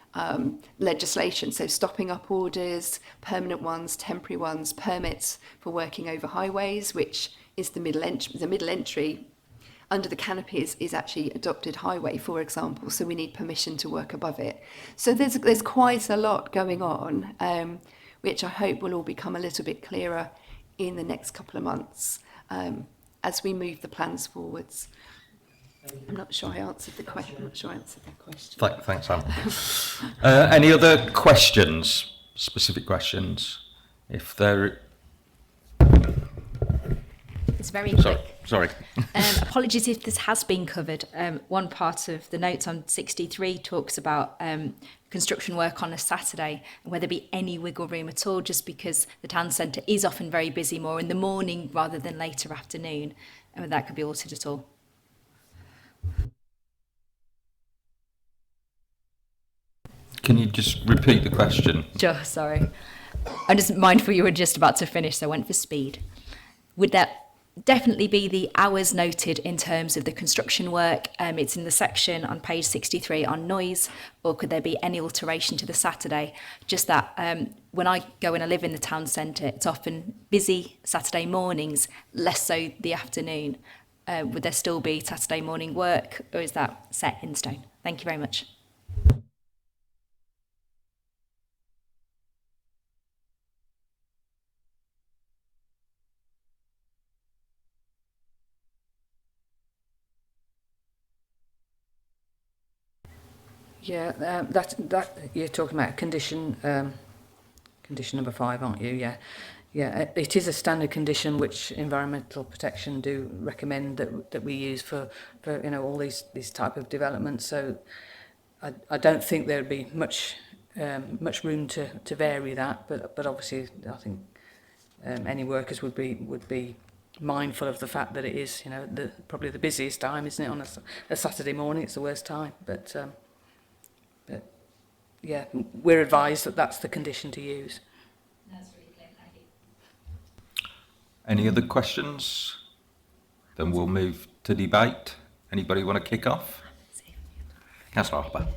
legislation, so stopping up orders, permanent ones, temporary ones, permits for working over highways, which is the middle entry under the canopy is actually adopted highway, for example, so we need permission to work above it. So there's quite a lot going on, which I hope will all become a little bit clearer in the next couple of months as we move the plans forwards. I'm not sure I answered the question. Thanks, Anne. Any other questions? Specific questions? If there, It's very quick. Sorry. Apologies if this has been covered. One part of the notes on 63 talks about construction work on a Saturday and whether there be any wiggle room at all, just because the town centre is often very busy more in the morning rather than later afternoon, and whether that could be altered at all. Can you just repeat the question? Sure, sorry. I'm just mindful you were just about to finish, so I went for speed. Would that definitely be the hours noted in terms of the construction work? It's in the section on page 63 on noise, or could there be any alteration to the Saturday? Just that when I go and I live in the town centre, it's often busy Saturday mornings, less so the afternoon. Would there still be Saturday morning work, or is that set in stone? Thank you very much. Yeah, that you're talking about condition number 5, aren't you? Yeah. It is a standard condition which Environmental Protection do recommend that we use for all these type of developments. So I don't think there'd be much room to vary that, but obviously I think any workers would be mindful of the fact that it is probably the busiest time, isn't it, on a Saturday morning? It's the worst time, but yeah, we're advised that that's the condition to use. That's really clear, thank you. Any other questions? Then we'll move to debate. Anybody want to kick off? Councillor Harper.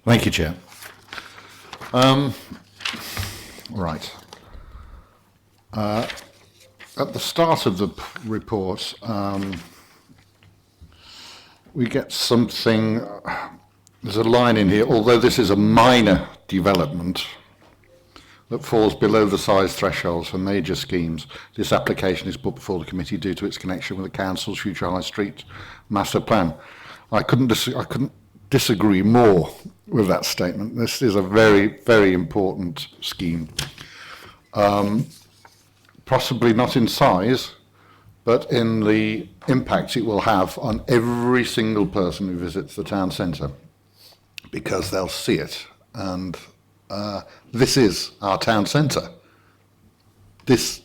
Thank you, Chair. Right. At the start of the report, we get something. There's a line in here, although this is a minor development that falls below the size thresholds for major schemes, this application is put before the committee due to its connection with the council's future high street master plan. I couldn't disagree more with that statement. This is a very, very important scheme. Possibly not in size, but in the impact it will have on every single person who visits the town centre, because they'll see it. And this is our town centre. This,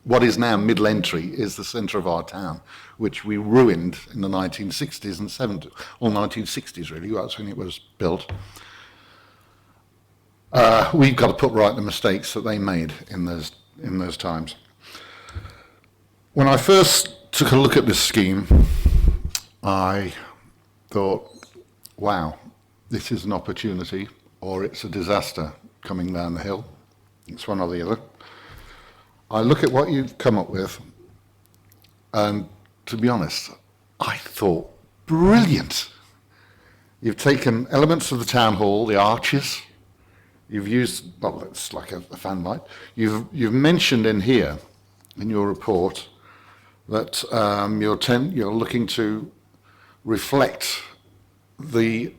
what is now Middle Entry, is the centre of our town, which we ruined in the 1960s and 70s, or 1960s really, that's when it was built. We've got to put right the mistakes that they made in those times. When I first took a look at this scheme, I thought, wow, this is an opportunity, or it's a disaster coming down the hill. It's one or the other. I look at what you've come up with, and to be honest, I thought, brilliant. You've taken elements of the town hall, the arches. You've used, well, it's like a fan light. You've mentioned in here, in your report, that you're looking to reflect the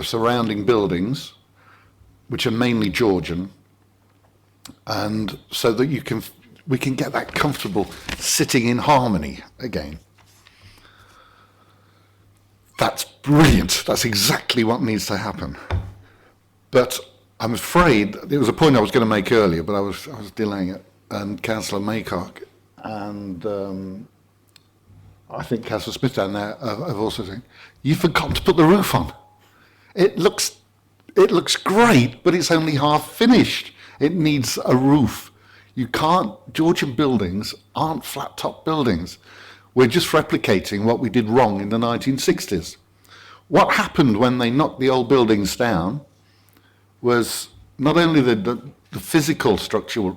surrounding buildings, which are mainly Georgian, and so that we can get that comfortable sitting in harmony again. That's brilliant. That's exactly what needs to happen. But I'm afraid there was a point I was going to make earlier, but I was delaying it. And Councillor Maycock and I think Councillor Smith down there have also said, you forgot to put the roof on. It looks great, but it's only half finished. It needs a roof. You can't, Georgian buildings aren't flat top buildings. We're just replicating what we did wrong in the 1960s. What happened when they knocked the old buildings down was not only the physical structure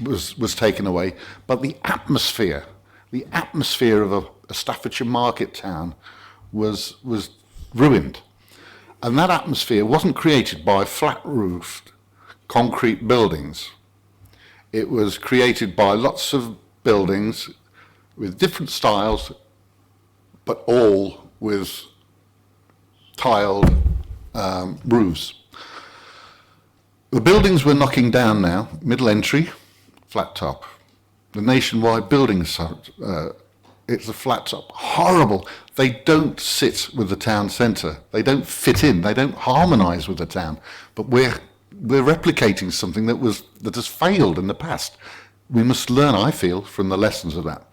was taken away, but the atmosphere of a Staffordshire market town was ruined. And that atmosphere wasn't created by flat-roofed concrete buildings. It was created by lots of buildings with different styles, but all with tiled roofs. The buildings we're knocking down now, Middle Entry, flat top. The nationwide buildings, it's a flat top. Horrible. They don't sit with the town centre. They don't fit in. They don't harmonise with the town. But we're replicating something that has failed in the past. We must learn, I feel, from the lessons of that.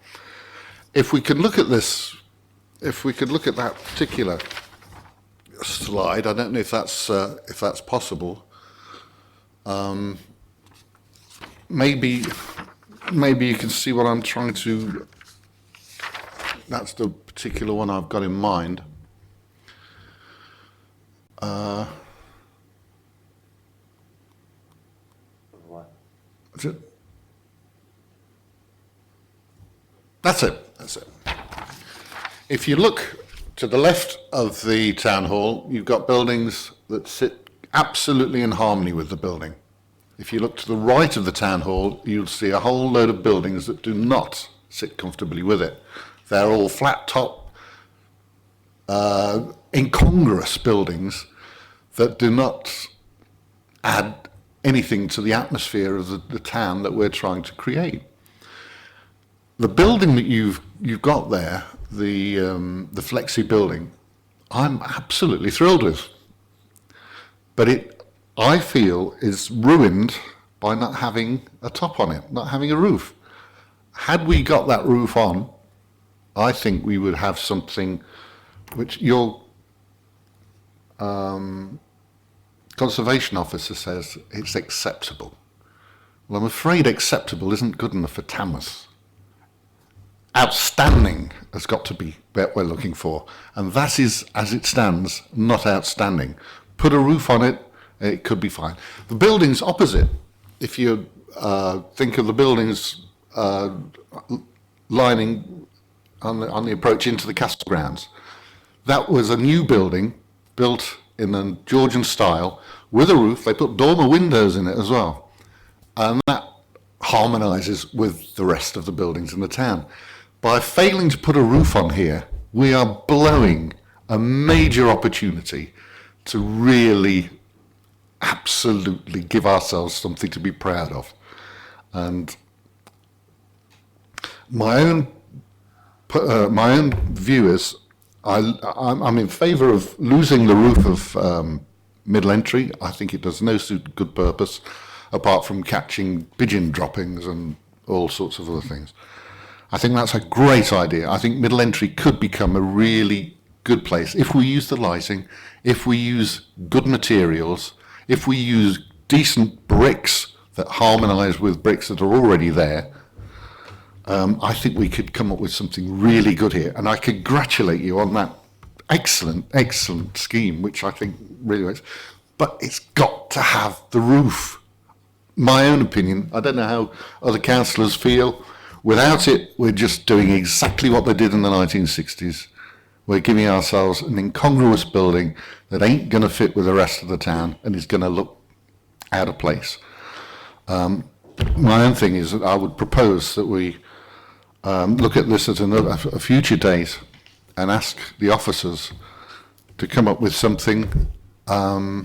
If we could look at this, if we could look at that particular slide, I don't know if that's possible. Maybe you can see what I'm trying to. That's the particular one I've got in mind. Is it? That's it. If you look to the left of the town hall, you've got buildings that sit absolutely in harmony with the building. If you look to the right of the town hall, you'll see a whole load of buildings that do not sit comfortably with it. They're all flat top, incongruous buildings that do not add anything to the atmosphere of the town that we're trying to create. The building that you've got there, the Flexi building, I'm absolutely thrilled with. But it, I feel, is ruined by not having a top on it, not having a roof. Had we got that roof on, I think we would have something which your conservation officer says it's acceptable. Well, I'm afraid acceptable isn't good enough for Tamworth. Outstanding has got to be what we're looking for, and that is, as it stands, not outstanding. Put a roof on it, it could be fine. The buildings opposite, if you think of the buildings lining on the approach into the castle grounds, that was a new building built in a Georgian style with a roof. They put dormer windows in it as well, and that harmonises with the rest of the buildings in the town. By failing to put a roof on here, we are blowing a major opportunity to really absolutely give ourselves something to be proud of. And My own view is I'm in favour of losing the roof of Middle Entry. I think it does no good purpose apart from catching pigeon droppings and all sorts of other things. I think that's a great idea. I think Middle Entry could become a really good place if we use the lighting, if we use good materials, if we use decent bricks that harmonise with bricks that are already there. I think we could come up with something really good here, and I congratulate you on that excellent scheme, which I think really works. But it's got to have the roof. My own opinion, I don't know how other councillors feel. Without it, we're just doing exactly what they did in the 1960s. We're giving ourselves an incongruous building that ain't going to fit with the rest of the town and is going to look out of place. My own thing is that I would propose that we look at this at a future date and ask the officers to come up with something that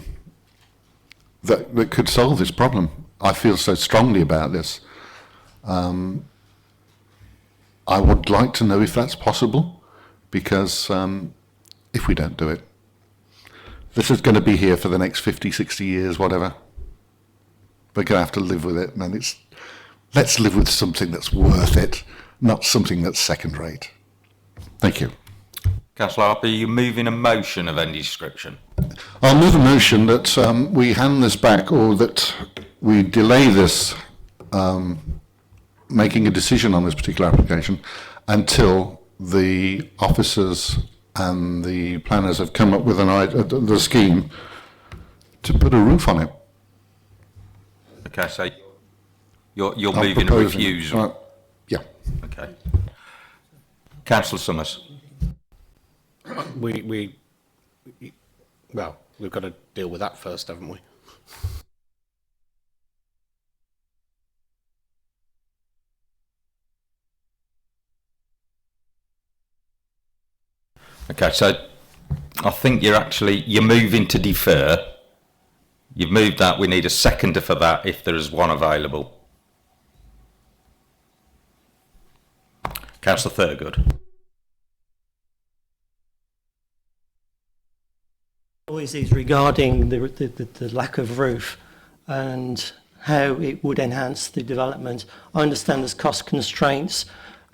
could solve this problem. I feel so strongly about this. I would like to know if that's possible, because if we don't do it, this is going to be here for the next 50, 60 years, whatever. We're going to have to live with it, and let's live with something that's worth it, not something that's second rate. Thank you. Councillor Harper, are you moving a motion of any description? I'll move a motion that we hand this back, or that we delay this making a decision on this particular application until the officers and the planners have come up with the scheme to put a roof on it. Okay, so you're moving a refusal. Yeah. Okay. Councillor Summers. We've got to deal with that first, haven't we? Okay, so I think you're moving to defer. You've moved that. We need a seconder for that if there is one available. Councillor Thurgood. Always is regarding the lack of roof and how it would enhance the development. I understand there's cost constraints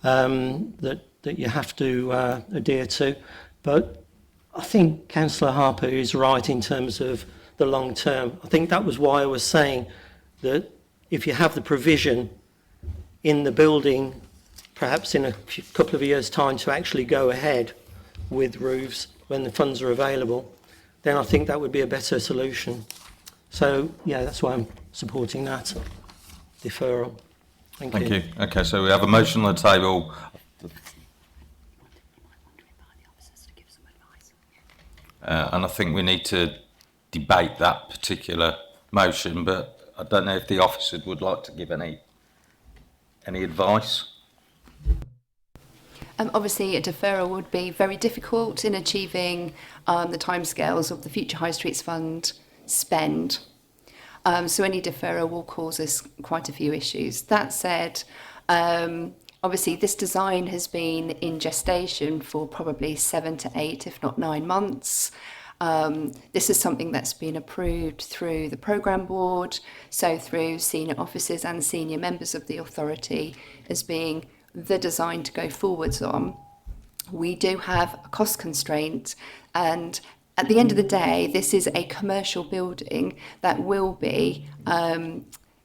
that you have to adhere to, but I think Councillor Harper is right in terms of the long term. I think that was why I was saying that if you have the provision in the building, perhaps in a couple of years' time, to actually go ahead with roofs when the funds are available, then I think that would be a better solution. So, yeah, that's why I'm supporting that deferral. Thank you. Okay, so we have a motion on the table. And I think we need to debate that particular motion, but I don't know if the officer would like to give any advice. Obviously, a deferral would be very difficult in achieving the timescales of the Future High Streets Fund spend. So any deferral will cause us quite a few issues. That said, obviously this design has been in gestation for probably 7 to 8, if not 9 months. This is something that's been approved through the programme board, so through senior officers and senior members of the authority as being the design to go forwards on. We do have a cost constraint, and at the end of the day, this is a commercial building that will be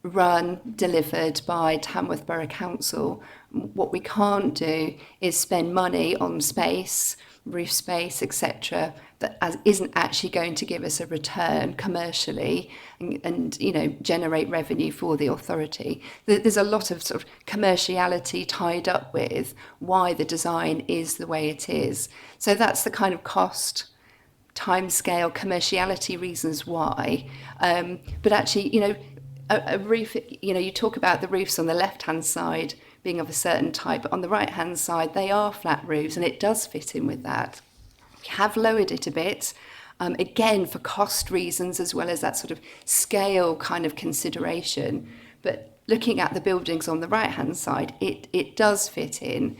delivered by Tamworth Borough Council. What we can't do is spend money on space, roof space, etc., that isn't actually going to give us a return commercially and generate revenue for the authority. There's a lot of sort of commerciality tied up with why the design is the way it is. So that's the kind of cost, timescale, commerciality reasons why. But actually, a roof, you talk about the roofs on the left-hand side being of a certain type, but on the right-hand side, they are flat roofs, and it does fit in with that. We have lowered it a bit, again, for cost reasons, as well as that sort of scale kind of consideration. But looking at the buildings on the right-hand side, it does fit in.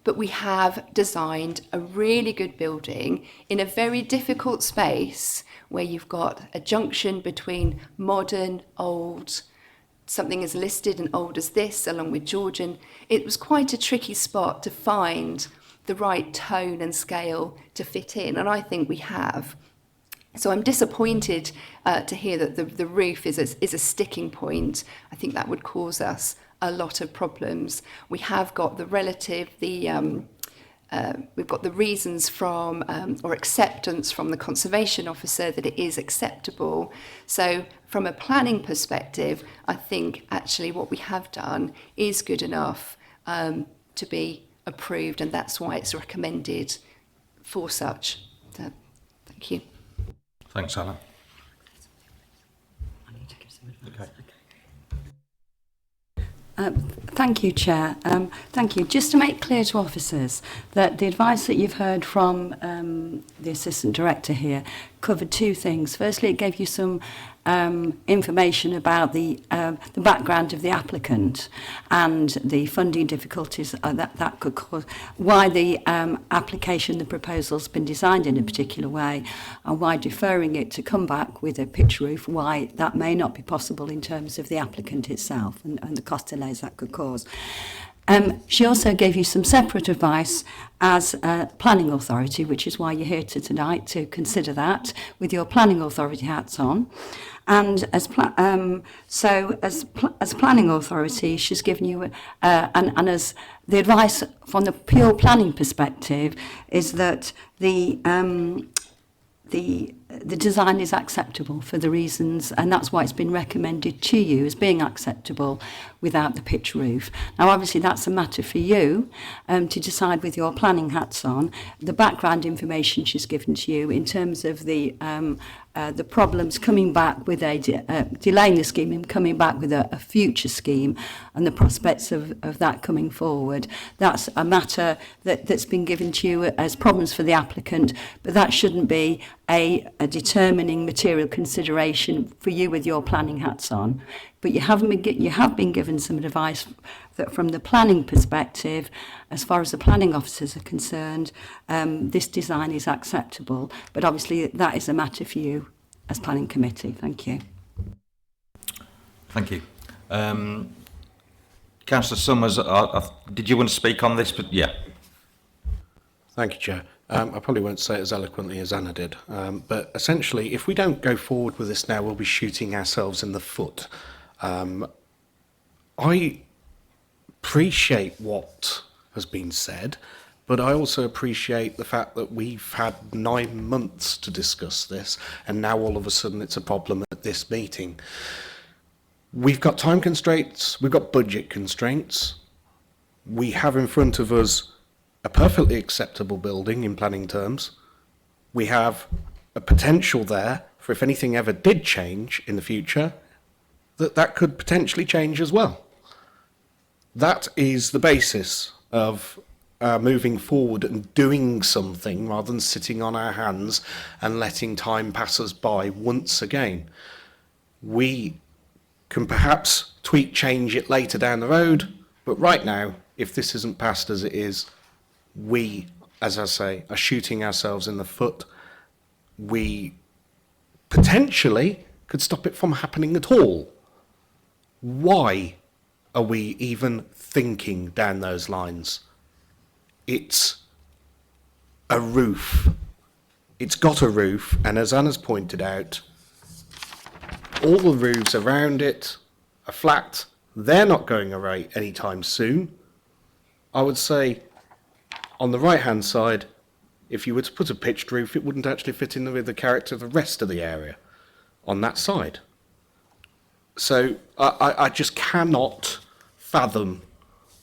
But we have designed a really good building in a very difficult space where you've got a junction between modern, old, something as listed and old as this, along with Georgian. It was quite a tricky spot to find the right tone and scale to fit in, and I think we have. So I'm disappointed to hear that the roof is a sticking point. I think that would cause us a lot of problems. We have got we've got the reasons from or acceptance from the conservation officer that it is acceptable. So from a planning perspective, I think actually what we have done is good enough to be approved, and that's why it's recommended for such. So, thank you. Thanks, Alan. Okay. Thank you, Chair. Thank you. Just to make clear to officers that the advice that you've heard from the Assistant Director here covered two things. Firstly, it gave you some information about the background of the applicant and the funding difficulties that could cause, why the application, the proposal's been designed in a particular way, and why deferring it to come back with a pitch roof, why that may not be possible in terms of the applicant itself and the cost delays that could cause. She also gave you some separate advice as a planning authority, which is why you're here tonight, to consider that with your planning authority hats on. And as planning authority, she's given you, and as the advice from the pure planning perspective is that the design is acceptable for the reasons, and that's why it's been recommended to you as being acceptable without the pitch roof. Now, obviously, that's a matter for you to decide with your planning hats on. The background information she's given to you in terms of the problems coming back with delaying the scheme and coming back with a future scheme and the prospects of that coming forward. That's a matter that's been given to you as problems for the applicant, but that shouldn't be a determining material consideration for you with your planning hats on. But you have been given some advice that from the planning perspective, as far as the planning officers are concerned, this design is acceptable. But obviously that is a matter for you as planning committee. Thank you. Thank you. Councillor Summers, did you want to speak on this? But yeah. Thank you, Chair. I probably won't say it as eloquently as Anna did, but essentially, if we don't go forward with this now, we'll be shooting ourselves in the foot. I appreciate what has been said, but I also appreciate the fact that we've had 9 months to discuss this, and now all of a sudden it's a problem at this meeting. We've got time constraints, we've got budget constraints, we have in front of us a perfectly acceptable building in planning terms. We have a potential there for if anything ever did change in the future, that could potentially change as well. That is the basis of moving forward and doing something rather than sitting on our hands and letting time pass us by once again. We can perhaps change it later down the road, but right now, if this isn't passed as it is, we, as I say, are shooting ourselves in the foot. We potentially could stop it from happening at all. Why are we even thinking down those lines? It's a roof. It's got a roof, and as Anna's pointed out, all the roofs around it are flat. They're not going away anytime soon. I would say on the right-hand side, if you were to put a pitched roof, it wouldn't actually fit in with the character of the rest of the area on that side. So I just cannot fathom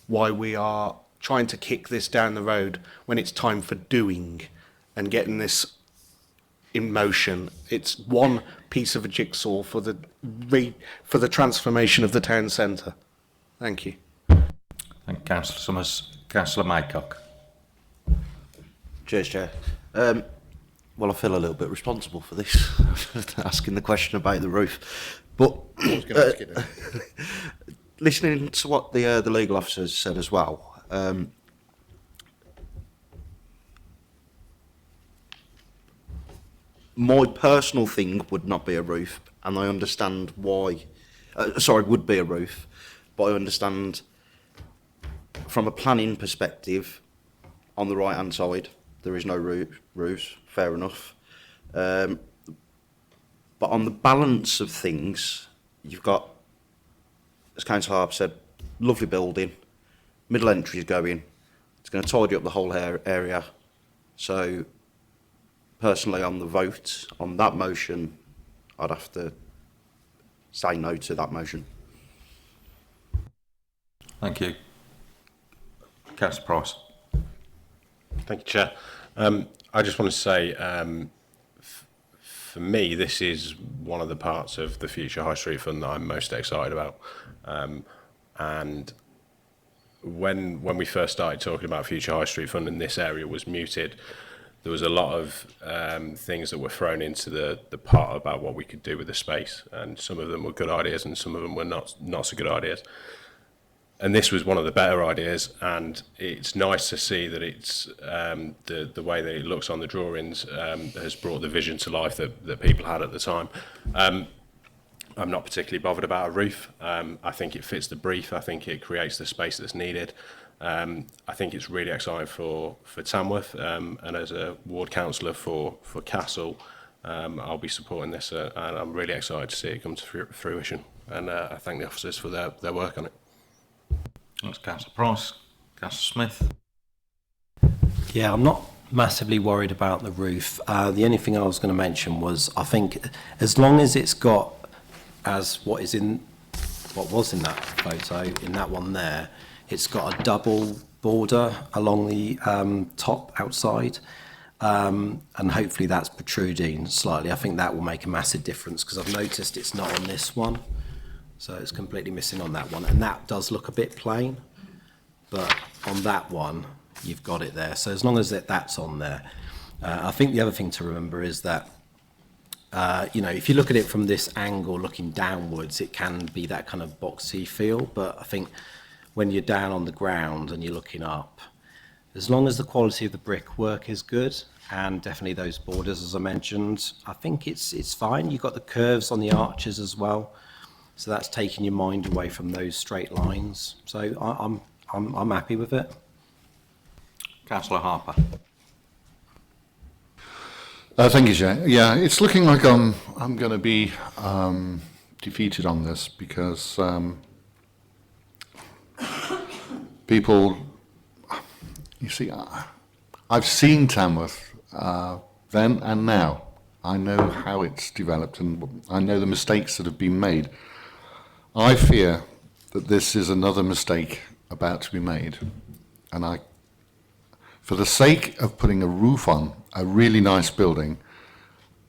why we are trying to kick this down the road when it's time for doing and getting this in motion. It's one piece of a jigsaw for the transformation of the town centre. Thank you. Thank you, Councillor Summers. Councillor Mycock. Cheers, Chair. Well, I feel a little bit responsible for this, asking the question about the roof. But I was gonna ask you that. listening to what the legal officers said as well, my personal thing would not be a roof, and I understand why. Would be a roof, but I understand from a planning perspective. On the right hand side, there is no roofs. Fair enough. But on the balance of things, you've got, as Councillor Harper said, lovely building, middle entry is going. It's going to tidy up the whole area. So, personally, on the vote on that motion, I'd have to say no to that motion. Thank you. Councillor Price. Thank you, Chair. I just want to say, for me, this is one of the parts of the future High Street Fund that I'm most excited about. And when we first started talking about future High Street Fund and this area was muted, there was a lot of things that were thrown into the pot about what we could do with the space, and some of them were good ideas and some of them were not so good ideas. And this was one of the better ideas, and it's nice to see that it's the way that it looks on the drawings has brought the vision to life that people had at the time. I'm not particularly bothered about a roof. I think it fits the brief. I think it creates the space that's needed. I think it's really exciting for Tamworth, and as a ward councillor for Castle, I'll be supporting this, and I'm really excited to see it come to fruition. And I thank the officers for their work on it. Thanks, Councillor Price. Councillor Smith. Yeah, I'm not massively worried about the roof. The only thing I was going to mention was, I think as long as it's got, as what was in that photo, in that one there, it's got a double border along the top outside, and hopefully that's protruding slightly. I think that will make a massive difference, because I've noticed it's not on this one. So it's completely missing on that one, and that does look a bit plain, but on that one, you've got it there. So as long as that's on there. I think the other thing to remember is that, if you look at it from this angle looking downwards, it can be that kind of boxy feel, but I think when you're down on the ground and you're looking up, as long as the quality of the brickwork is good, and definitely those borders, as I mentioned, I think it's fine. You've got the curves on the arches as well. So that's taking your mind away from those straight lines. So I'm happy with it. Councillor Harper. Thank you, Chair. Yeah, it's looking like I'm going to be defeated on this, because people, you see, I've seen Tamworth then and now. I know how it's developed, and I know the mistakes that have been made. I fear that this is another mistake about to be made, and for the sake of putting a roof on a really nice building,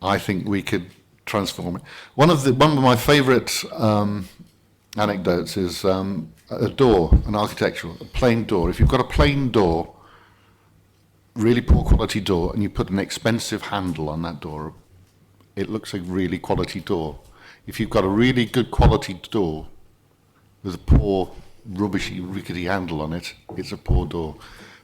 I think we could transform it. One of my favourite anecdotes is a door, a plain door. If you've got a plain door, really poor quality door, and you put an expensive handle on that door, it looks a really quality door. If you've got a really good quality door with a poor, rubbishy, rickety handle on it, it's a poor door.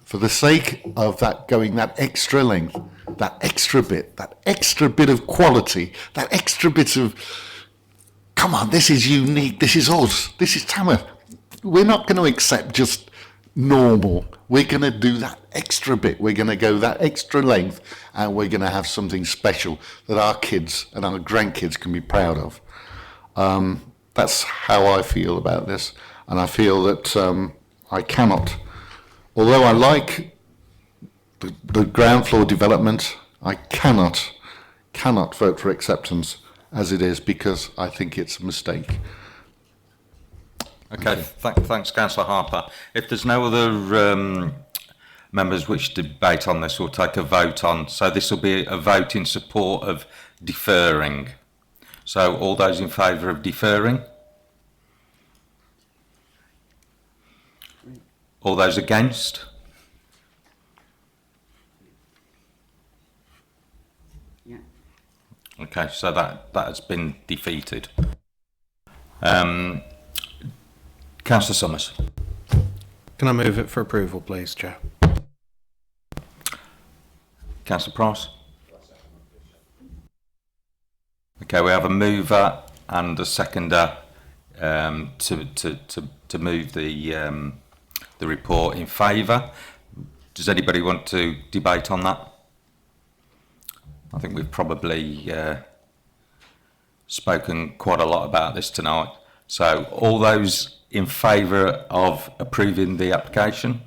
For the sake of that going that extra length, that extra bit of quality, that extra bit of, come on, this is unique, this is us, this is Tamworth. We're not going to accept just normal. We're going to do that extra bit. We're going to go that extra length, and we're going to have something special that our kids and our grandkids can be proud of. That's how I feel about this, and I feel that I cannot, although I like the ground floor development, I cannot vote for acceptance as it is, because I think it's a mistake. Okay, thanks, Councillor Harper. If there's no other members which debate on this, we'll take a vote on. So this will be a vote in support of deferring. So all those in favour of deferring? All those against? Yeah. Okay, so that has been defeated. Councillor Summers. Can I move it for approval, please, Chair? Councillor Price. Okay, we have a mover and a seconder to move the report in favour. Does anybody want to debate on that? I think we've probably spoken quite a lot about this tonight. So all those in favour of approving the application?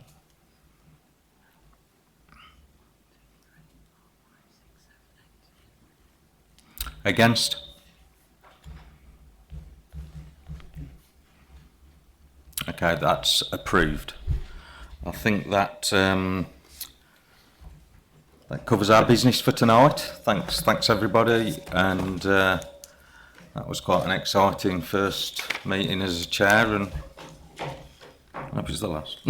Against? Okay, that's approved. I think that that covers our business for tonight. Thanks everybody, and that was quite an exciting first meeting as a chair, and I hope it's the last.